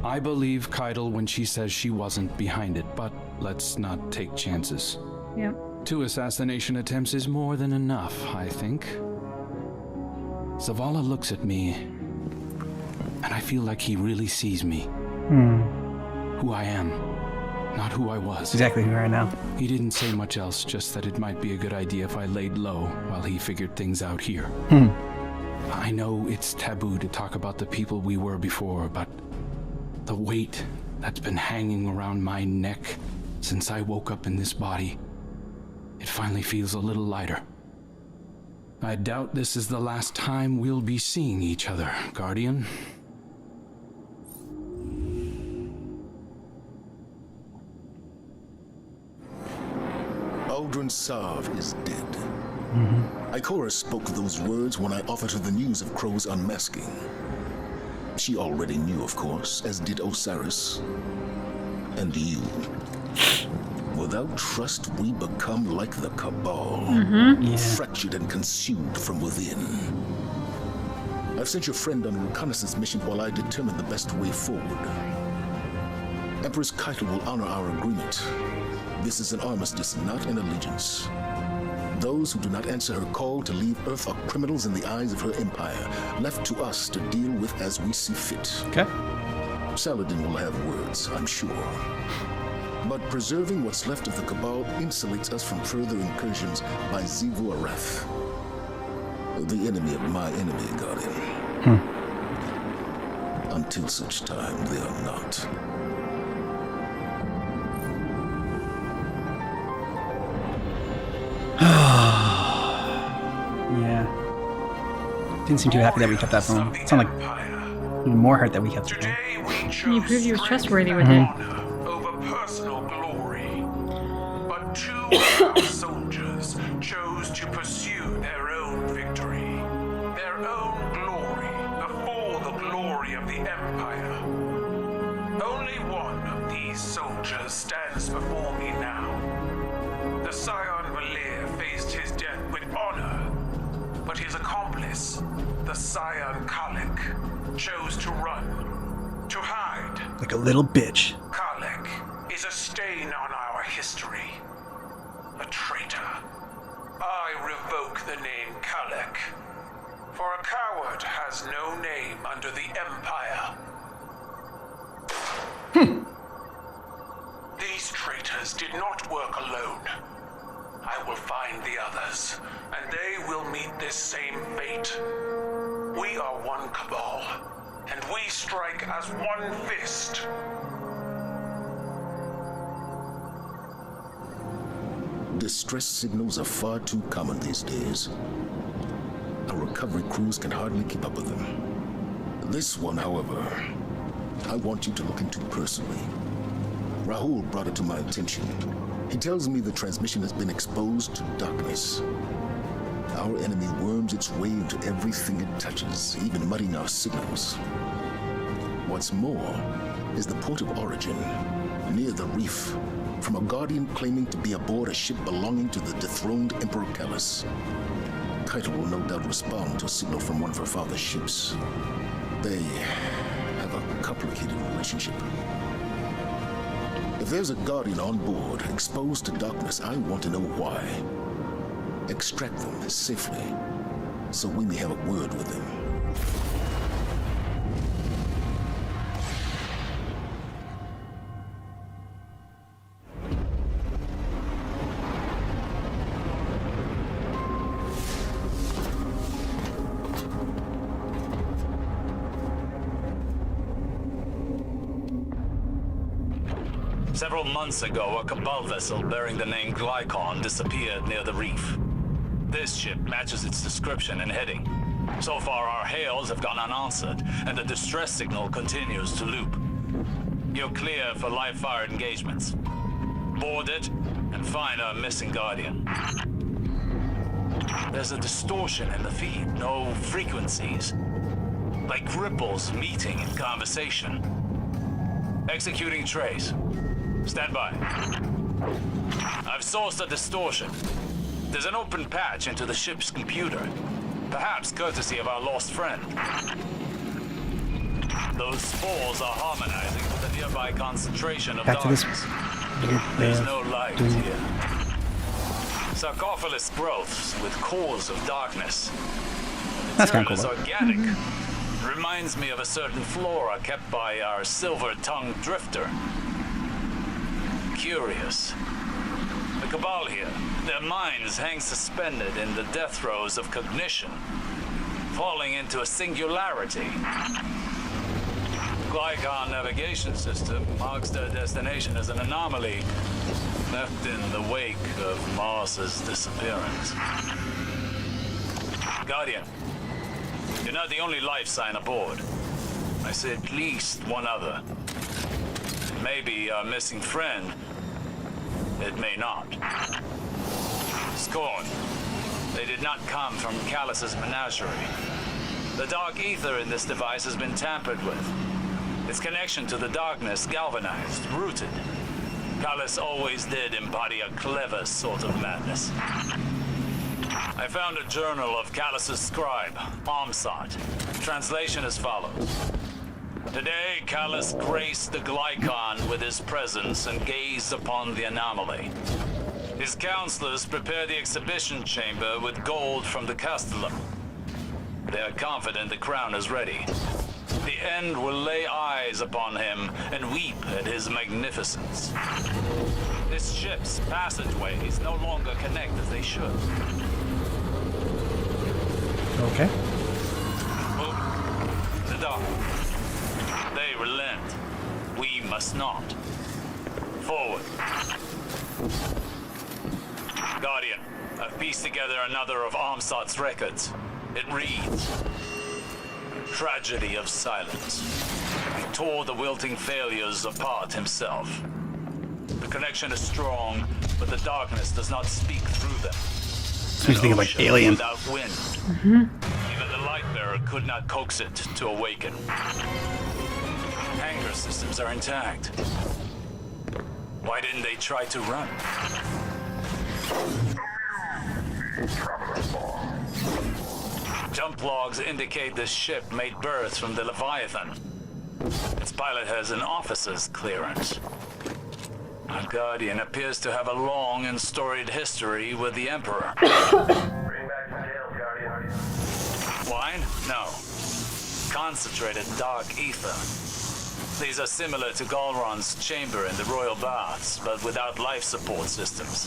I believe Keitel when she says she wasn't behind it, but let's not take chances.
Yep.
2 assassination attempts is more than enough, I think. Zavala looks at me, and I feel like he really sees me. Who I am, not who I was.
Exactly who you are now.
He didn't say much else, just that it might be a good idea if I laid low while he figured things out here. I know it's taboo to talk about the people we were before, but the weight that's been hanging around my neck since I woke up in this body, it finally feels a little lighter. I doubt this is the last time we'll be seeing each other, Guardian.
Aldrin Sarv is dead. Ikora spoke those words when I offered her the news of Crow's unmasking. She already knew, of course, as did Osiris. And you. Without trust, we become like the Cabal. Fractured and consumed from within. I've sent your friend on a reconnaissance mission while I determine the best way forward. Empress Keitel will honor our agreement. This is an armistice, not an allegiance. Those who do not answer her call to leave Earth are criminals in the eyes of her empire, left to us to deal with as we see fit.
Okay.
Saladin will have words, I'm sure. But preserving what's left of the Cabal insulates us from further incursions by Xivu Arath, the enemy of my enemy, Guardian. Until such time, they are not.
Yeah. Didn't seem too happy that we kept that from him. It sounded like even more hurt that we kept it from him.
He proved he was trustworthy with it.
Over personal glory. But 2 of our soldiers chose to pursue their own victory, their own glory, before the glory of the Empire. Only one of these soldiers stands before me now. The Scion Valir faced his death with honor, but his accomplice, the Scion Kalek, chose to run, to hide.
Like a little bitch.
Kalek is a stain on our history, a traitor. I revoke the name Kalek, for a coward has no name under the Empire. These traitors did not work alone. I will find the others, and they will meet this same fate. We are one Cabal, and we strike as one fist.
Distress signals are far too common these days. Our recovery crews can hardly keep up with them. This one, however, I want you to look into personally. Rahul brought it to my attention. He tells me the transmission has been exposed to darkness. Our enemy worms its way into everything it touches, even mudding our signals. What's more is the port of origin, near the reef, from a Guardian claiming to be aboard a ship belonging to the dethroned Emperor Callus. Keitel will no doubt respond to a signal from one of her father's ships. They have a complicated relationship. If there's a Guardian on board, exposed to darkness, I want to know why. Extract them safely, so we may have a word with them.
Several months ago, a Cabal vessel bearing the name Glykon disappeared near the reef. This ship matches its description and heading. So far, our hails have gone unanswered, and the distress signal continues to loop. You're clear for live-fire engagements. Board it and find our missing Guardian. There's a distortion in the feed, no frequencies. Like ripples meeting in conversation. Executing trace. Stand by. I've sourced a distortion. There's an open patch into the ship's computer. Perhaps courtesy of our lost friend. Those spores are harmonizing with the nearby concentration of
Back to this
darkness.
weird
There's no light here. Sarcophagus growths with cores of darkness.
That's kind of
It's
cool.
organic. Reminds me of a certain flora kept by our silver-tongued drifter. Curious. The Cabal here, their minds hang suspended in the death throes of cognition, falling into a singularity. Glykon navigation system marks their destination as an anomaly left in the wake of Mars's disappearance. Guardian, you're not the only life sign aboard. I see at least one other. Maybe our missing friend. It may not. Scorn. They did not come from Callus's menagerie. The dark ether in this device has been tampered with. Its connection to the darkness galvanized, rooted. Callus always did embody a clever sort of madness. I found a journal of Callus's scribe, Armsat. Translation as follows. Today, Callus graced the Glykon with his presence and gazed upon the anomaly. His counselors prepared the exhibition chamber with gold from the Castellum. They are confident the crown is ready. The end will lay eyes upon him and weep at his magnificence. This ship's passageways no longer connect as they should.
Okay.
Move. The dark. They relent. We must not. Forward. Guardian, I've pieced together another of Armsat's records. It reads, Tragedy of Silence. He tore the wilting failures apart himself. The connection is strong, but the darkness does not speak through them.
So he's thinking of like
Ocean
Alien.
Without wind. Even the light bearer could not coax it to awaken. Hangar systems are intact. Why didn't they try to run? Jump logs indicate this ship made berth from the Leviathan. Its pilot has an officer's clearance. Our Guardian appears to have a long and storied history with the Emperor. Wine? No. Concentrated dark ether. These are similar to Galron's chamber in the royal baths, but without life support systems.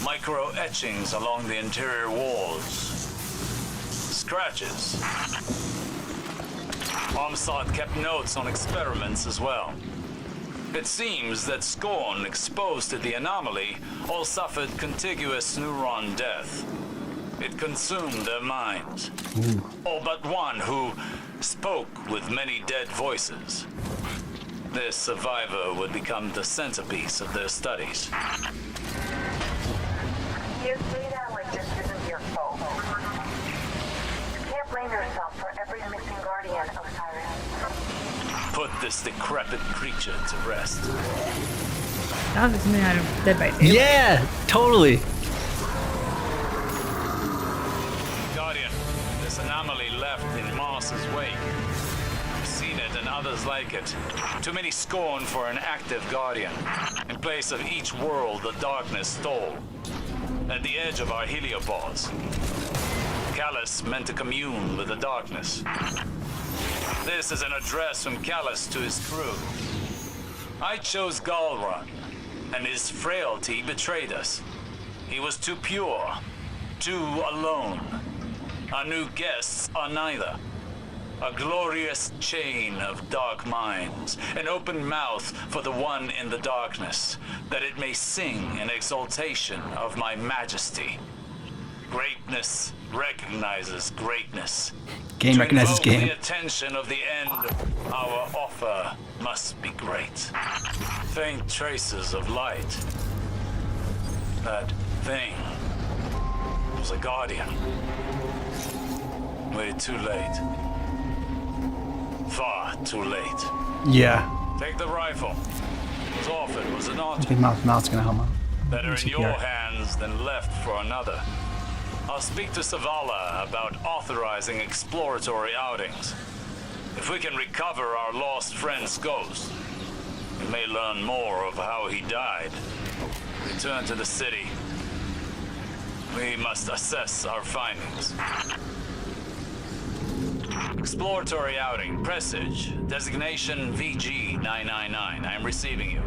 Micro-etchings along the interior walls. Scratches. Armsat kept notes on experiments as well. It seems that Scorn, exposed to the anomaly, all suffered contiguous neuron death. It consumed their minds. All but one who spoke with many dead voices. This survivor would become the centerpiece of their studies.
Your data like this isn't your fault. You can't blame yourself for every missing Guardian, Osiris.
Put this decrepit creature to rest.
That was something out of Dead by Daylight.
Yeah, totally.
Guardian, this anomaly left in Mars's wake. I've seen it and others like it. Too many Scorn for an active Guardian. In place of each world, the darkness stole. At the edge of our heliopause, Callus meant to commune with the darkness. This is an address from Callus to his crew. I chose Galron, and his frailty betrayed us. He was too pure, too alone. Our new guests are neither. A glorious chain of dark minds, an open mouth for the one in the darkness, that it may sing in exaltation of my majesty. Greatness recognizes greatness.
Game recognizes
To invoke
game.
the attention of the end, our offer must be great. Faint traces of light. That thing was a guardian. Way too late. Far too late.
Yeah.
Take the rifle. Was offered was an
I
honor.
think mouth's gonna help him.
Better in
CPR.
your hands than left for another. I'll speak to Savala about authorizing exploratory outings. If we can recover our lost friend's ghost, we may learn more of how he died. Return to the city. We must assess our findings. Exploratory outing, Presage, designation VG-999. I am receiving you.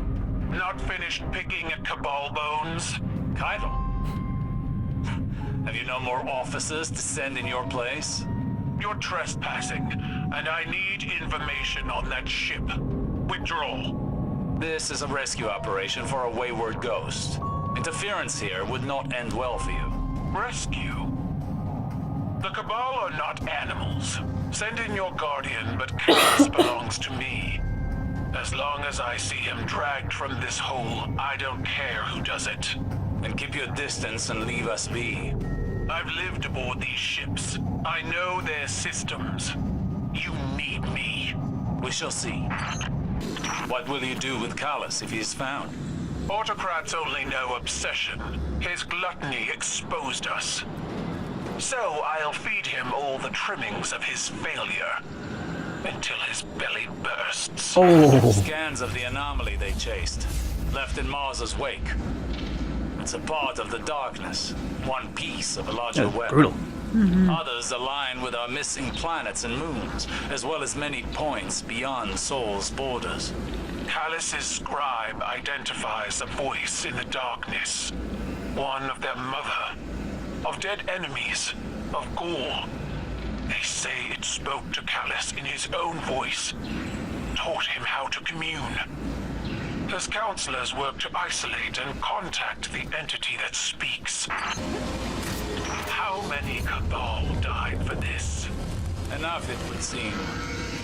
Not finished picking at Cabal bones?
Keitel. Have you no more officers to send in your place?
You're trespassing, and I need information on that ship. Withdrawal.
This is a rescue operation for a wayward ghost. Interference here would not end well for you.
Rescue? The Cabal are not animals. Send in your guardian, but Callus belongs to me. As long as I see him dragged from this hole, I don't care who does it.
Then keep your distance and leave us be.
I've lived aboard these ships. I know their systems. You need me.
We shall see. What will you do with Callus if he is found?
Autocrats only know obsession. His gluttony exposed us. So I'll feed him all the trimmings of his failure. Until his belly bursts.
Oh.
Scans of the anomaly they chased, left in Mars's wake. It's a part of the darkness, one piece of a larger
That's
web.
brutal.
Others align with our missing planets and moons, as well as many points beyond Sol's borders.
Callus's scribe identifies a voice in the darkness. One of their mother. Of dead enemies. Of Gaul. They say it spoke to Callus in his own voice. Taught him how to commune. His counselors work to isolate and contact the entity that speaks. How many Cabal died for this?
Enough, it would seem,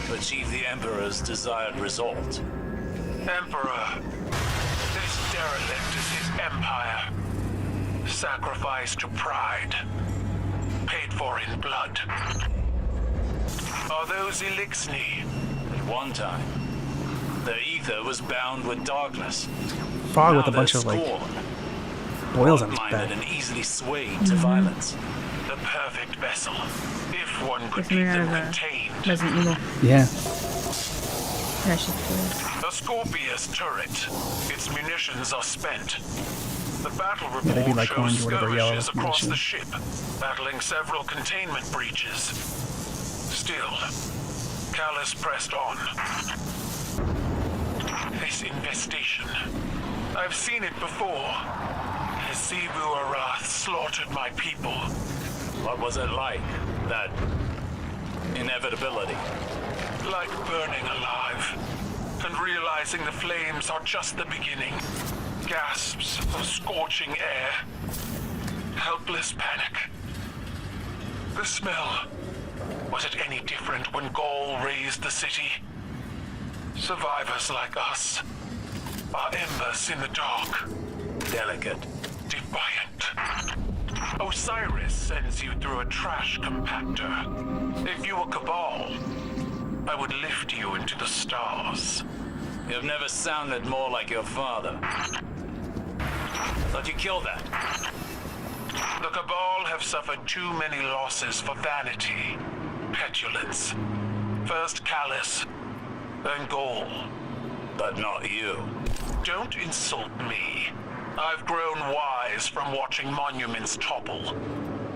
to achieve the Emperor's desired result.
Emperor, this derelict is his empire. Sacrificed to pride. Paid for in blood. Are those Elixni?
At one time, their ether was bound with darkness.
Frog
Now
with a bunch
they're
of like
scorned,
boils on his
minded
back.
and easily swayed to violence.
The perfect vessel. If one could
Gets
keep
me out
them
of
contained.
Resident Evil.
Yeah.
Yeah, she's cool.
A Scorpius turret. Its munitions are spent. The battle report
Yeah, they'd be like
shows
orange or whatever, yellow
skirmishes across the
munitions.
ship, battling several containment breaches. Still, Callus pressed on. This infestation. I've seen it before. Hesibu Arath slaughtered my people.
What was it like, that inevitability?
Like burning alive. And realizing the flames are just the beginning. Gasps of scorching air. Helpless panic. The smell. Was it any different when Gaul razed the city? Survivors like us are embers in the dark.
Delicate.
Defiant. Osiris sends you through a trash compactor. If you were Cabal, I would lift you into the stars.
You have never sounded more like your father. Thought you killed that.
The Cabal have suffered too many losses for vanity, petulance. First Callus, then Gaul.
But not you.
Don't insult me. I've grown wise from watching monuments topple.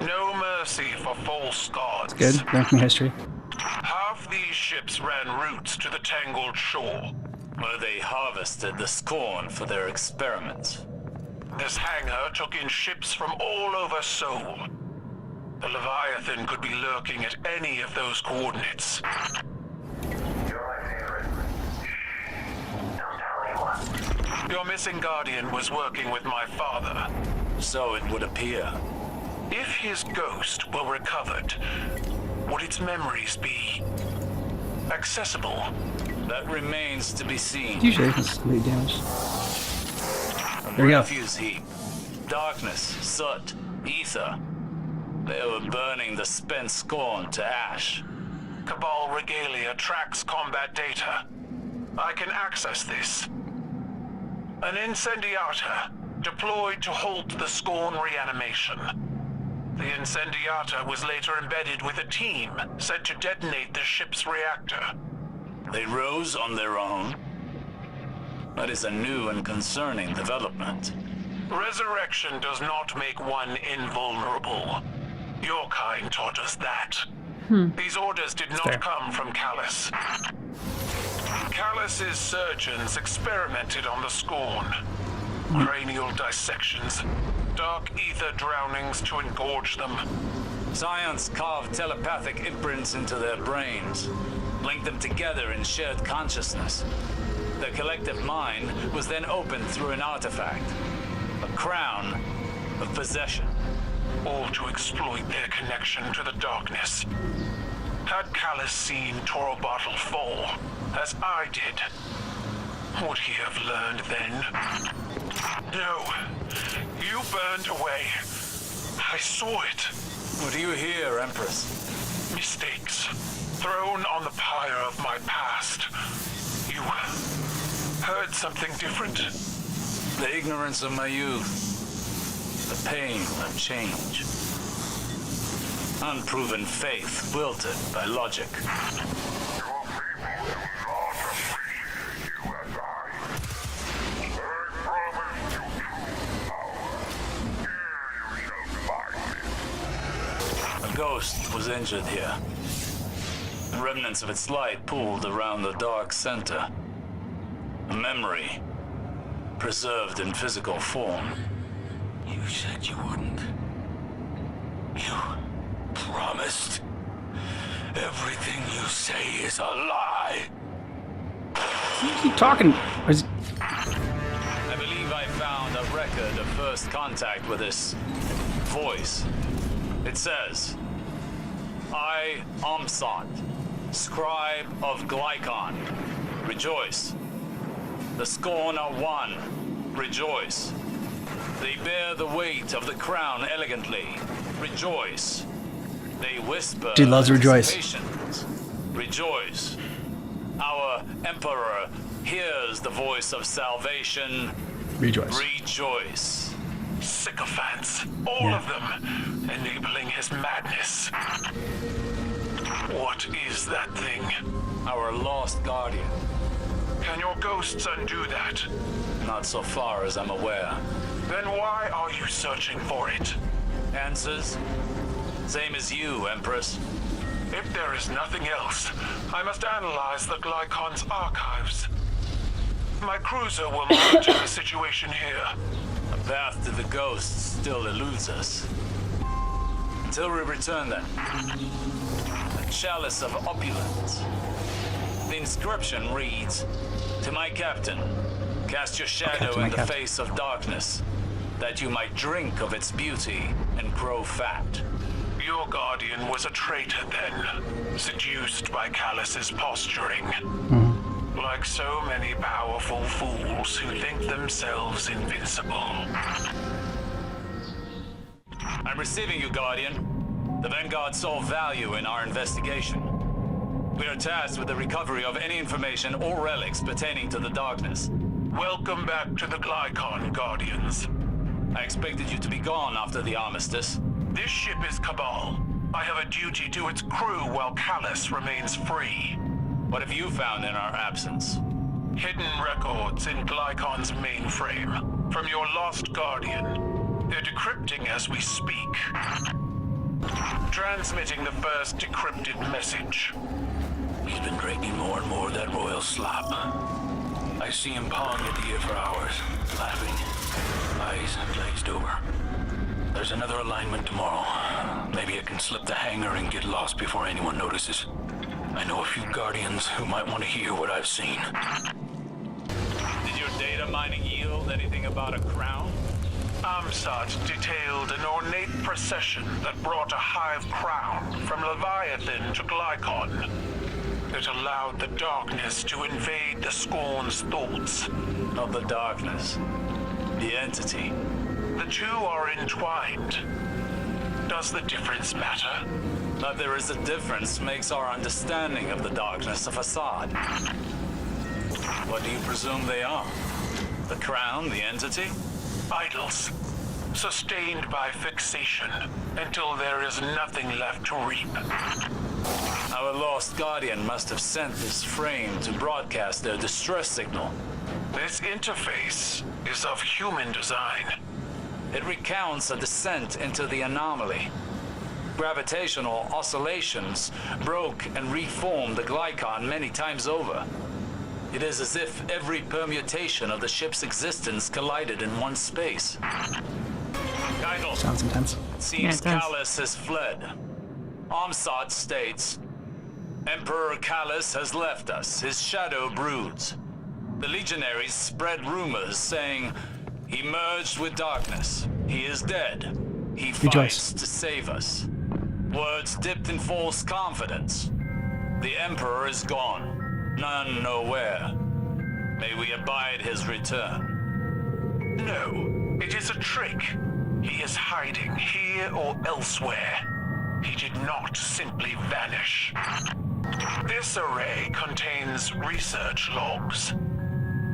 No mercy for false gods.
Good. Learn from history.
Half these ships ran routes to the tangled shore.
Where they harvested the scorn for their experiments.
This hangar took in ships from all over Seoul. The Leviathan could be lurking at any of those coordinates. Your missing guardian was working with my father.
So it would appear.
If his ghost were recovered, would its memories be accessible?
That remains to be seen.
Usually it's complete damage. There we go.
Refuse heap, darkness, soot, ether. They were burning the spent scorn to ash.
Cabal Regalia tracks combat data. I can access this. An Incendiata deployed to halt the Scorn reanimation. The Incendiata was later embedded with a team sent to detonate the ship's reactor.
They rose on their own? That is a new and concerning development.
Resurrection does not make one invulnerable. Your kind taught us that. These orders did not come from Callus. Callus's surgeons experimented on the Scorn. Cranial dissections, dark ether drownings to engorge them.
Science carved telepathic imprints into their brains, linked them together in shared consciousness. Their collective mind was then opened through an artifact, a crown of possession.
All to exploit their connection to the darkness. Had Callus seen Torobatl fall, as I did, would he have learned then? No. You burned away. I saw it.
What do you hear, Empress?
Mistakes. Thrown on the pyre of my past. You heard something different?
The ignorance of my youth. The pain of change. Unproven faith wilted by logic. A ghost was injured here. Remnants of its light pooled around the dark center. A memory preserved in physical form.
You said you wouldn't. You promised. Everything you say is a lie.
You keep talking.
I believe I found a record of first contact with this voice. It says, I, Omsant, scribe of Glykon, rejoice. The Scorn are one, rejoice. They bear the weight of the crown elegantly, rejoice. They whisper
Dude loves rejoice.
anticipations, rejoice. Our Emperor hears the voice of salvation,
Rejoice.
rejoice.
Sycophants, all of them, enabling his madness. What is that thing?
Our lost guardian.
Can your ghosts undo that?
Not so far as I'm aware.
Then why are you searching for it?
Answers? Same as you, Empress.
If there is nothing else, I must analyze the Glycon's archives. My cruiser will monitor the situation here.
A path to the ghosts still eludes us. Until we return then. A chalice of opulence. The inscription reads, to my captain, cast your shadow in the face of darkness, that you might drink of its beauty and grow fat.
Your guardian was a traitor then, seduced by Callus's posturing. Like so many powerful fools who think themselves invincible.
I'm receiving you, Guardian. The Vanguard saw value in our investigation. We are tasked with the recovery of any information or relics pertaining to the darkness.
Welcome back to the Glykon, Guardians.
I expected you to be gone after the armistice.
This ship is Cabal. I have a duty to its crew while Callus remains free.
What have you found in our absence?
Hidden records in Glycon's mainframe from your lost guardian. They're decrypting as we speak. Transmitting the first decrypted message.
He's been drinking more and more of that royal slop. I see him pawing at the ear for hours, laughing, eyes glazed over. There's another alignment tomorrow. Maybe it can slip the hangar and get lost before anyone notices. I know a few Guardians who might want to hear what I've seen.
Did your data mining yield anything about a crown?
Amsat detailed an ornate procession that brought a hive crown from Leviathan to Glykon. It allowed the darkness to invade the Scorn's thoughts.
Not the darkness. The entity.
The two are entwined. Does the difference matter?
That there is a difference makes our understanding of the darkness a facade. What do you presume they are? The crown, the entity?
Idols, sustained by fixation until there is nothing left to reap.
Our lost guardian must have sent this frame to broadcast their distress signal.
This interface is of human design.
It recounts a descent into the anomaly. Gravitational oscillations broke and reformed the Glykon many times over. It is as if every permutation of the ship's existence collided in one space. Geidel.
Sounds intense.
It seems Callus has fled. Amsat states, Emperor Callus has left us. His shadow broods. The legionaries spread rumors saying he merged with darkness. He is dead. He fights to save us. Words dipped in false confidence. The Emperor is gone. None know where. May we abide his return.
No, it is a trick. He is hiding here or elsewhere. He did not simply vanish. This array contains research logs.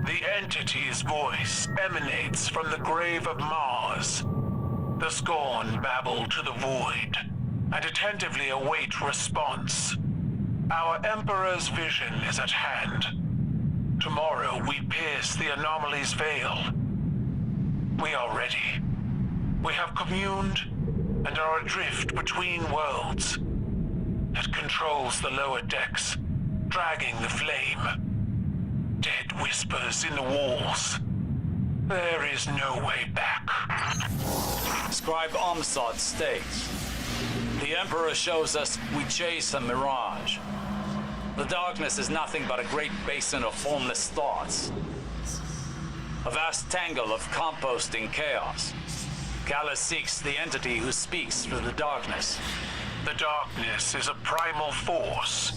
The entity's voice emanates from the grave of Mars. The Scorn babble to the void and attentively await response. Our Emperor's vision is at hand. Tomorrow we pierce the anomaly's veil. We are ready. We have communed and are adrift between worlds. It controls the lower decks, dragging the flame. Dead whispers in the walls. There is no way back.
Scribe Amsat states, the Emperor shows us we chase a mirage. The darkness is nothing but a great basin of formless thoughts. A vast tangle of composting chaos. Callus seeks the entity who speaks through the darkness.
The darkness is a primal force,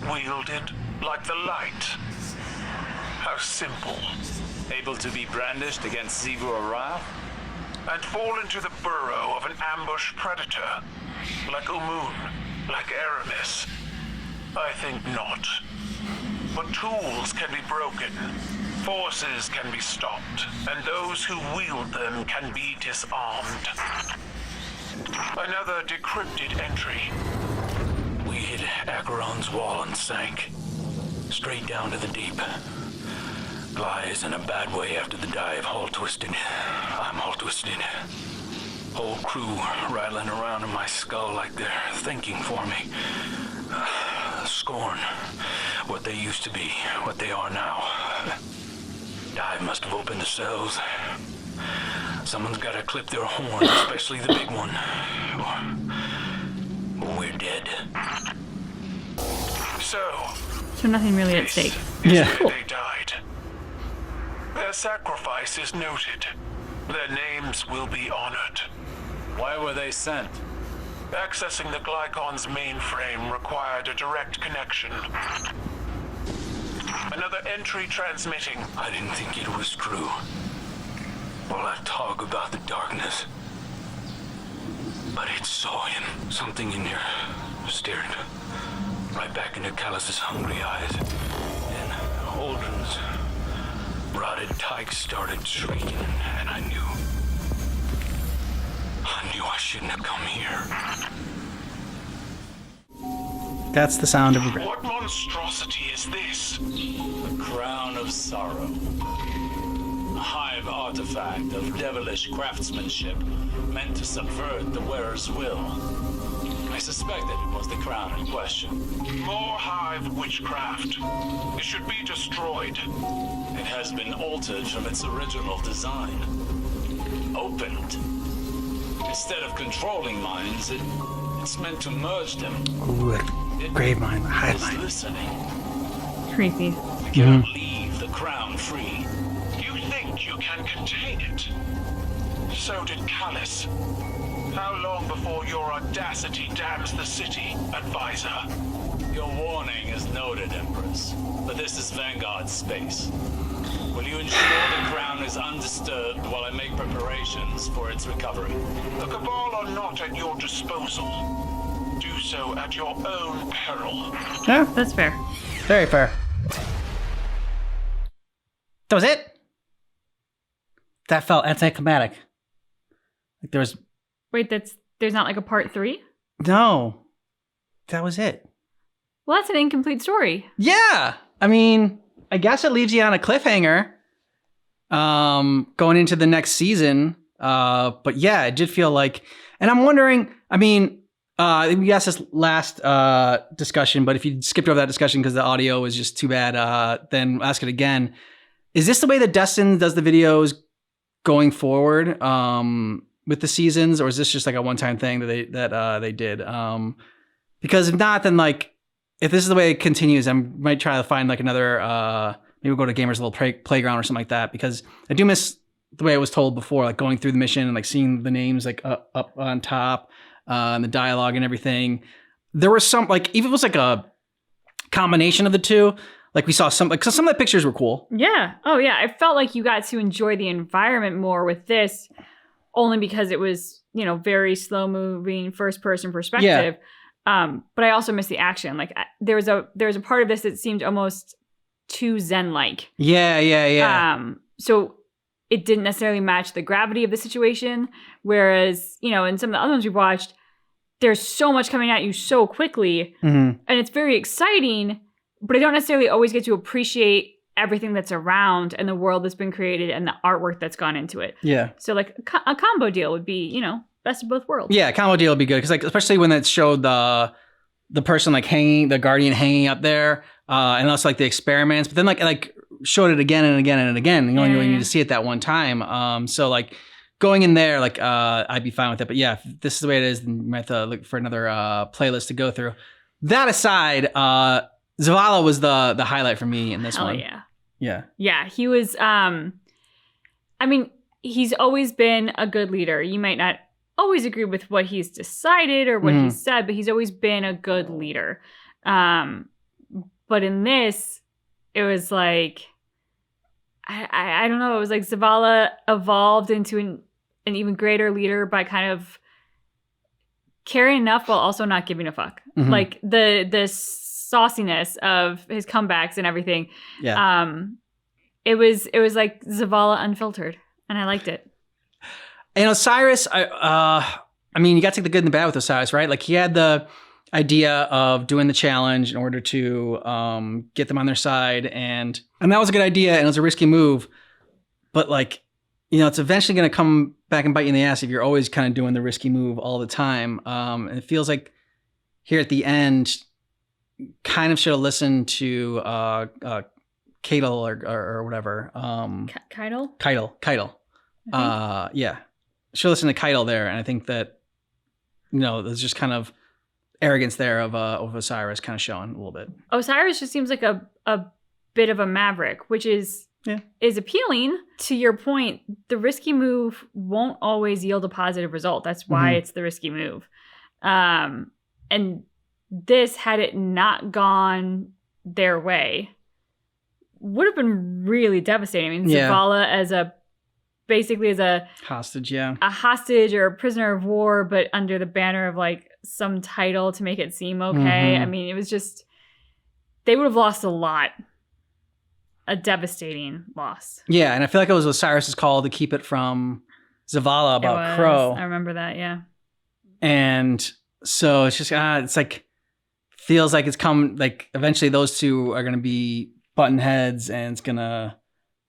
wielded like the light. How simple.
Able to be brandished against Xivu Arath?
And fall into the burrow of an ambush predator, like Umun, like Aramis. I think not. But tools can be broken, forces can be stopped, and those who wield them can be disarmed. Another decrypted entry.
We hit Acheron's wall and sank. Straight down to the deep. Lies in a bad way after the dive, all twisted. I'm all twisted. Whole crew rattling around in my skull like they're thinking for me. Scorn. What they used to be, what they are now. Dive must have opened the cells. Someone's gotta clip their horn, especially the big one. Or we're dead.
So nothing really at stake.
Where they died. Their sacrifice is noted. Their names will be honored.
Why were they sent?
Accessing the Glycon's mainframe required a direct connection. Another entry transmitting.
I didn't think it was true. All that talk about the darkness. But it saw him. Something in there stared right back into Callus's hungry eyes. Then Aldrin's rotted tyke started shrieking, and I knew I shouldn't have come here.
That's the sound of regret.
What monstrosity is this?
The Crown of Sorrow. A hive artifact of devilish craftsmanship meant to subvert the wearer's will. I suspected it was the crown in question.
More hive witchcraft. It should be destroyed.
It has been altered from its original design. Opened. Instead of controlling minds, it once meant to merge them.
Ooh, Gravemind,
Is
Highline.
listening.
Creepy.
We cannot leave the crown free.
You think you can contain it? So did Callus. How long before your audacity damns the city, advisor?
Your warning is noted, Empress. But this is Vanguard's space. Will you ensure the crown is undisturbed while I make preparations for its recovery?
The Cabal are not at your disposal. Do so at your own peril.
Yeah,
That's fair.
very fair. That was it? That felt anticlimactic. Like there was
Wait, there's not like a part 3?
no. That was it.
Well, that's an incomplete story.
Yeah. I mean, I guess it leaves you on a cliffhanger going into the next season. But yeah, it did feel like, and I'm wondering, I mean, we asked this last discussion, but if you skipped over that discussion because the audio was just too bad, then ask it again. Is this the way that Destin does the videos going forward with the seasons, or is this just like a one-time thing that they did? Because if not, then like, if this is the way it continues, I might try to find like another, maybe we'll go to Gamers Little Playground or something like that, because I do miss the way it was told before, like going through the mission and like seeing the names like up on top and the dialogue and everything. There was some, like, even if it was like a combination of the two, like we saw some, like, 'cause some of the pictures were cool.
Yeah. Oh, yeah. I felt like you got to enjoy the environment more with this, only because it was, very slow moving first person perspective. But I also missed the action. Like there was a part of this that seemed almost too Zen-like.
Yeah.
So it didn't necessarily match the gravity of the situation. Whereas, in some of the other ones we've watched, there's so much coming at you so quickly, and it's very exciting. But I don't necessarily always get to appreciate everything that's around and the world that's been created and the artwork that's gone into it.
Yeah.
So like a combo deal would be, best of both worlds.
Yeah, combo deal would be good, because like especially when it showed the person like hanging, the Guardian hanging up there, and also like the experiments, but then like showed it again and again and again. You only really need to see it that one time. So like going in there, like I'd be fine with it. But yeah, if this is the way it is, then you might have to look for another playlist to go through. That aside, Zavala was the highlight for me in this one.
Yeah, he was. I mean, he's always been a good leader. You might not always agree with what he's decided or what he's said, but he's always been a good leader. But in this, it was like, I don't know. It was like Zavala evolved into an even greater leader by kind of caring enough while also not giving a fuck. Like the sauciness of his comebacks and everything.
Yeah.
It was like Zavala unfiltered, and I liked it.
And Osiris, I mean, you got to take the good and the bad with Osiris, right? Like he had the idea of doing the challenge in order to get them on their side, and that was a good idea, and it was a risky move. But like, it's eventually going to come back and bite you in the ass if you're always kind of doing the risky move all the time. And it feels like here at the end, kind of should have listened to Keitel or whatever. Keitel. Yeah. Should listen to Keitel there, and I think that there's just kind of arrogance there of Osiris kind of showing a little bit.
Osiris just seems like a bit of a maverick, which is appealing. To your point, the risky move won't always yield a positive result. That's why it's the risky move. And this, had it not gone their way, would have been really devastating. I mean, Zavala as a
hostage, a
hostage or a prisoner of war, but under the banner of like some title to make it seem okay. I mean, it was just, they would have lost a lot. A devastating loss.
Yeah, and I feel like it was Osiris's call to keep it from Zavala about Crow.
I remember that, yeah.
And so it's just, it's like, feels like it's come, like eventually those two are going to be button heads, and it's going to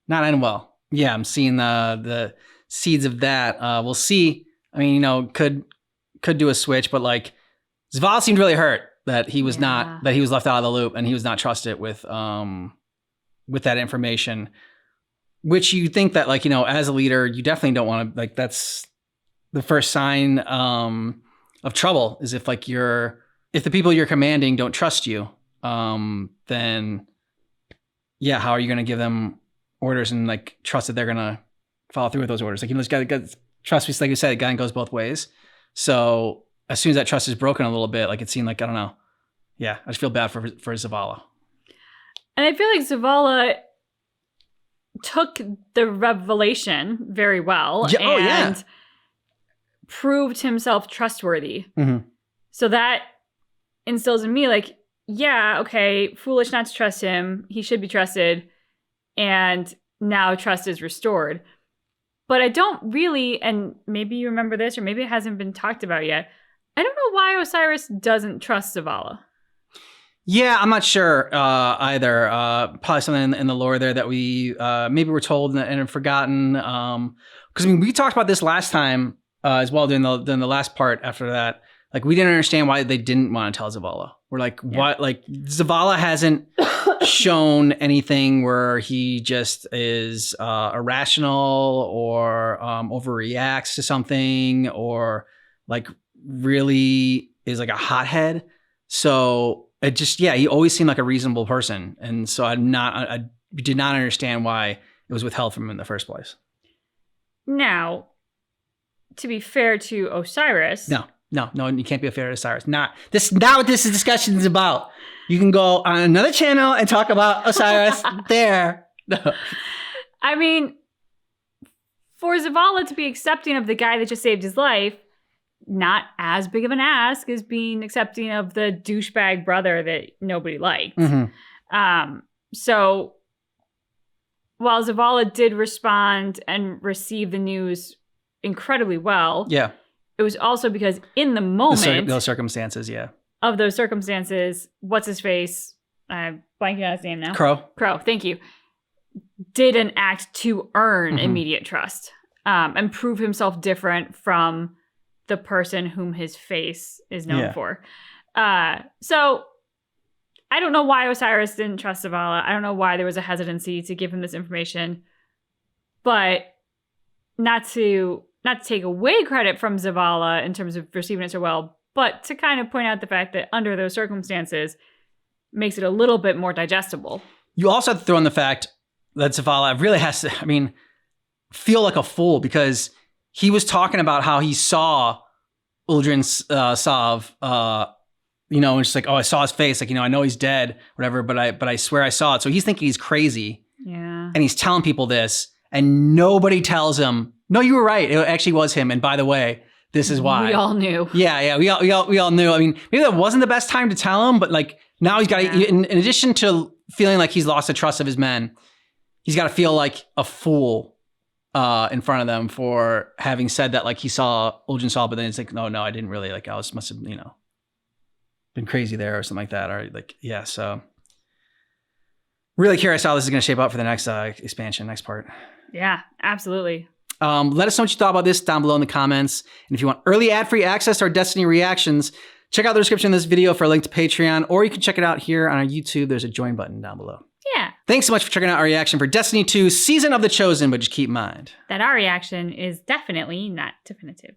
not end well. Yeah, I'm seeing the seeds of that. We'll see. I mean, could do a switch, but like Zavala seemed really hurt that he was that he was left out of the loop, and he was not trusted with that information, which you think that like, as a leader, you definitely don't want to, like, that's the first sign of of trouble is if like if the people you're commanding don't trust you, then yeah, how are you going to give them orders and like trust that they're going to follow through with those orders? Like, this guy, trust me, like you said, it kind of goes both ways. So as soon as that trust is broken a little bit, like it seemed like, I don't know. Yeah, I just feel bad for Zavala.
And I feel like Zavala took the revelation very well and proved himself trustworthy.
Mm-hmm.
So that instills in me like, yeah, okay, foolish not to trust him. He should be trusted. And now trust is restored. But I don't really, and maybe you remember this, or maybe it hasn't been talked about yet. I don't know why Osiris doesn't trust Zavala.
Yeah, I'm not sure either. Probably something in the lore there that we maybe were told and have forgotten. Because I mean, we talked about this last time as well during the last part after that. Like, we didn't understand why they didn't want to tell Zavala. We're like, what? Like, Zavala hasn't shown anything where he just is irrational or overreacts to something or like really is like a hothead. So it just, he always seemed like a reasonable person. And so I did not understand why it was withheld from him in the first place.
Now, to be fair to Osiris.
No, you can't be fair to Osiris. Not what this discussion is about. You can go on another channel and talk about Osiris there. No.
I mean, for Zavala to be accepting of the guy that just saved his life, not as big of an ask as being accepting of the douchebag brother that nobody liked.
Mm-hmm.
So while Zavala did respond and receive the news incredibly well, it was also because in the moment,
those circumstances,
of those circumstances, what's his face? I'm blanking on his name now.
Crow,
thank you. Did an act to earn immediate trust and prove himself different from the person whom his face is known for. So I don't know why Osiris didn't trust Zavala. I don't know why there was a hesitancy to give him this information, but not to take away credit from Zavala in terms of receiving it so well, but to kind of point out the fact that under those circumstances makes it a little bit more digestible.
You also have to throw in the fact that Zavala really has to, feel like a fool because he was talking about how he saw Uldren Sov, and it's like, I saw his face, like, I know he's dead, whatever, but I swear I saw it. So he's thinking he's crazy.
Yeah.
And he's telling people this, and nobody tells him, no, you were right. It actually was him. And by the way, this is why.
We all knew.
Yeah. We all knew. I mean, maybe that wasn't the best time to tell him, but like now he's got to, in addition to feeling like he's lost the trust of his men, he's got to feel like a fool in front of them for having said that, like he saw Uldren Sov, but then it's like, no, I didn't really, like I must have, been crazy there or something like that. Or like, so really curious how this is going to shape up for the next expansion, next part.
Yeah, absolutely.
Let us know what you thought about this down below in the comments. And if you want early ad-free access to our Destiny reactions, check out the description of this video for a link to Patreon, or you can check it out here on our YouTube. There's a join button down below.
Yeah.
Thanks so much for checking out our reaction for Destiny 2 Season of the Chosen, but just keep in mind
that our reaction is definitely not definitive.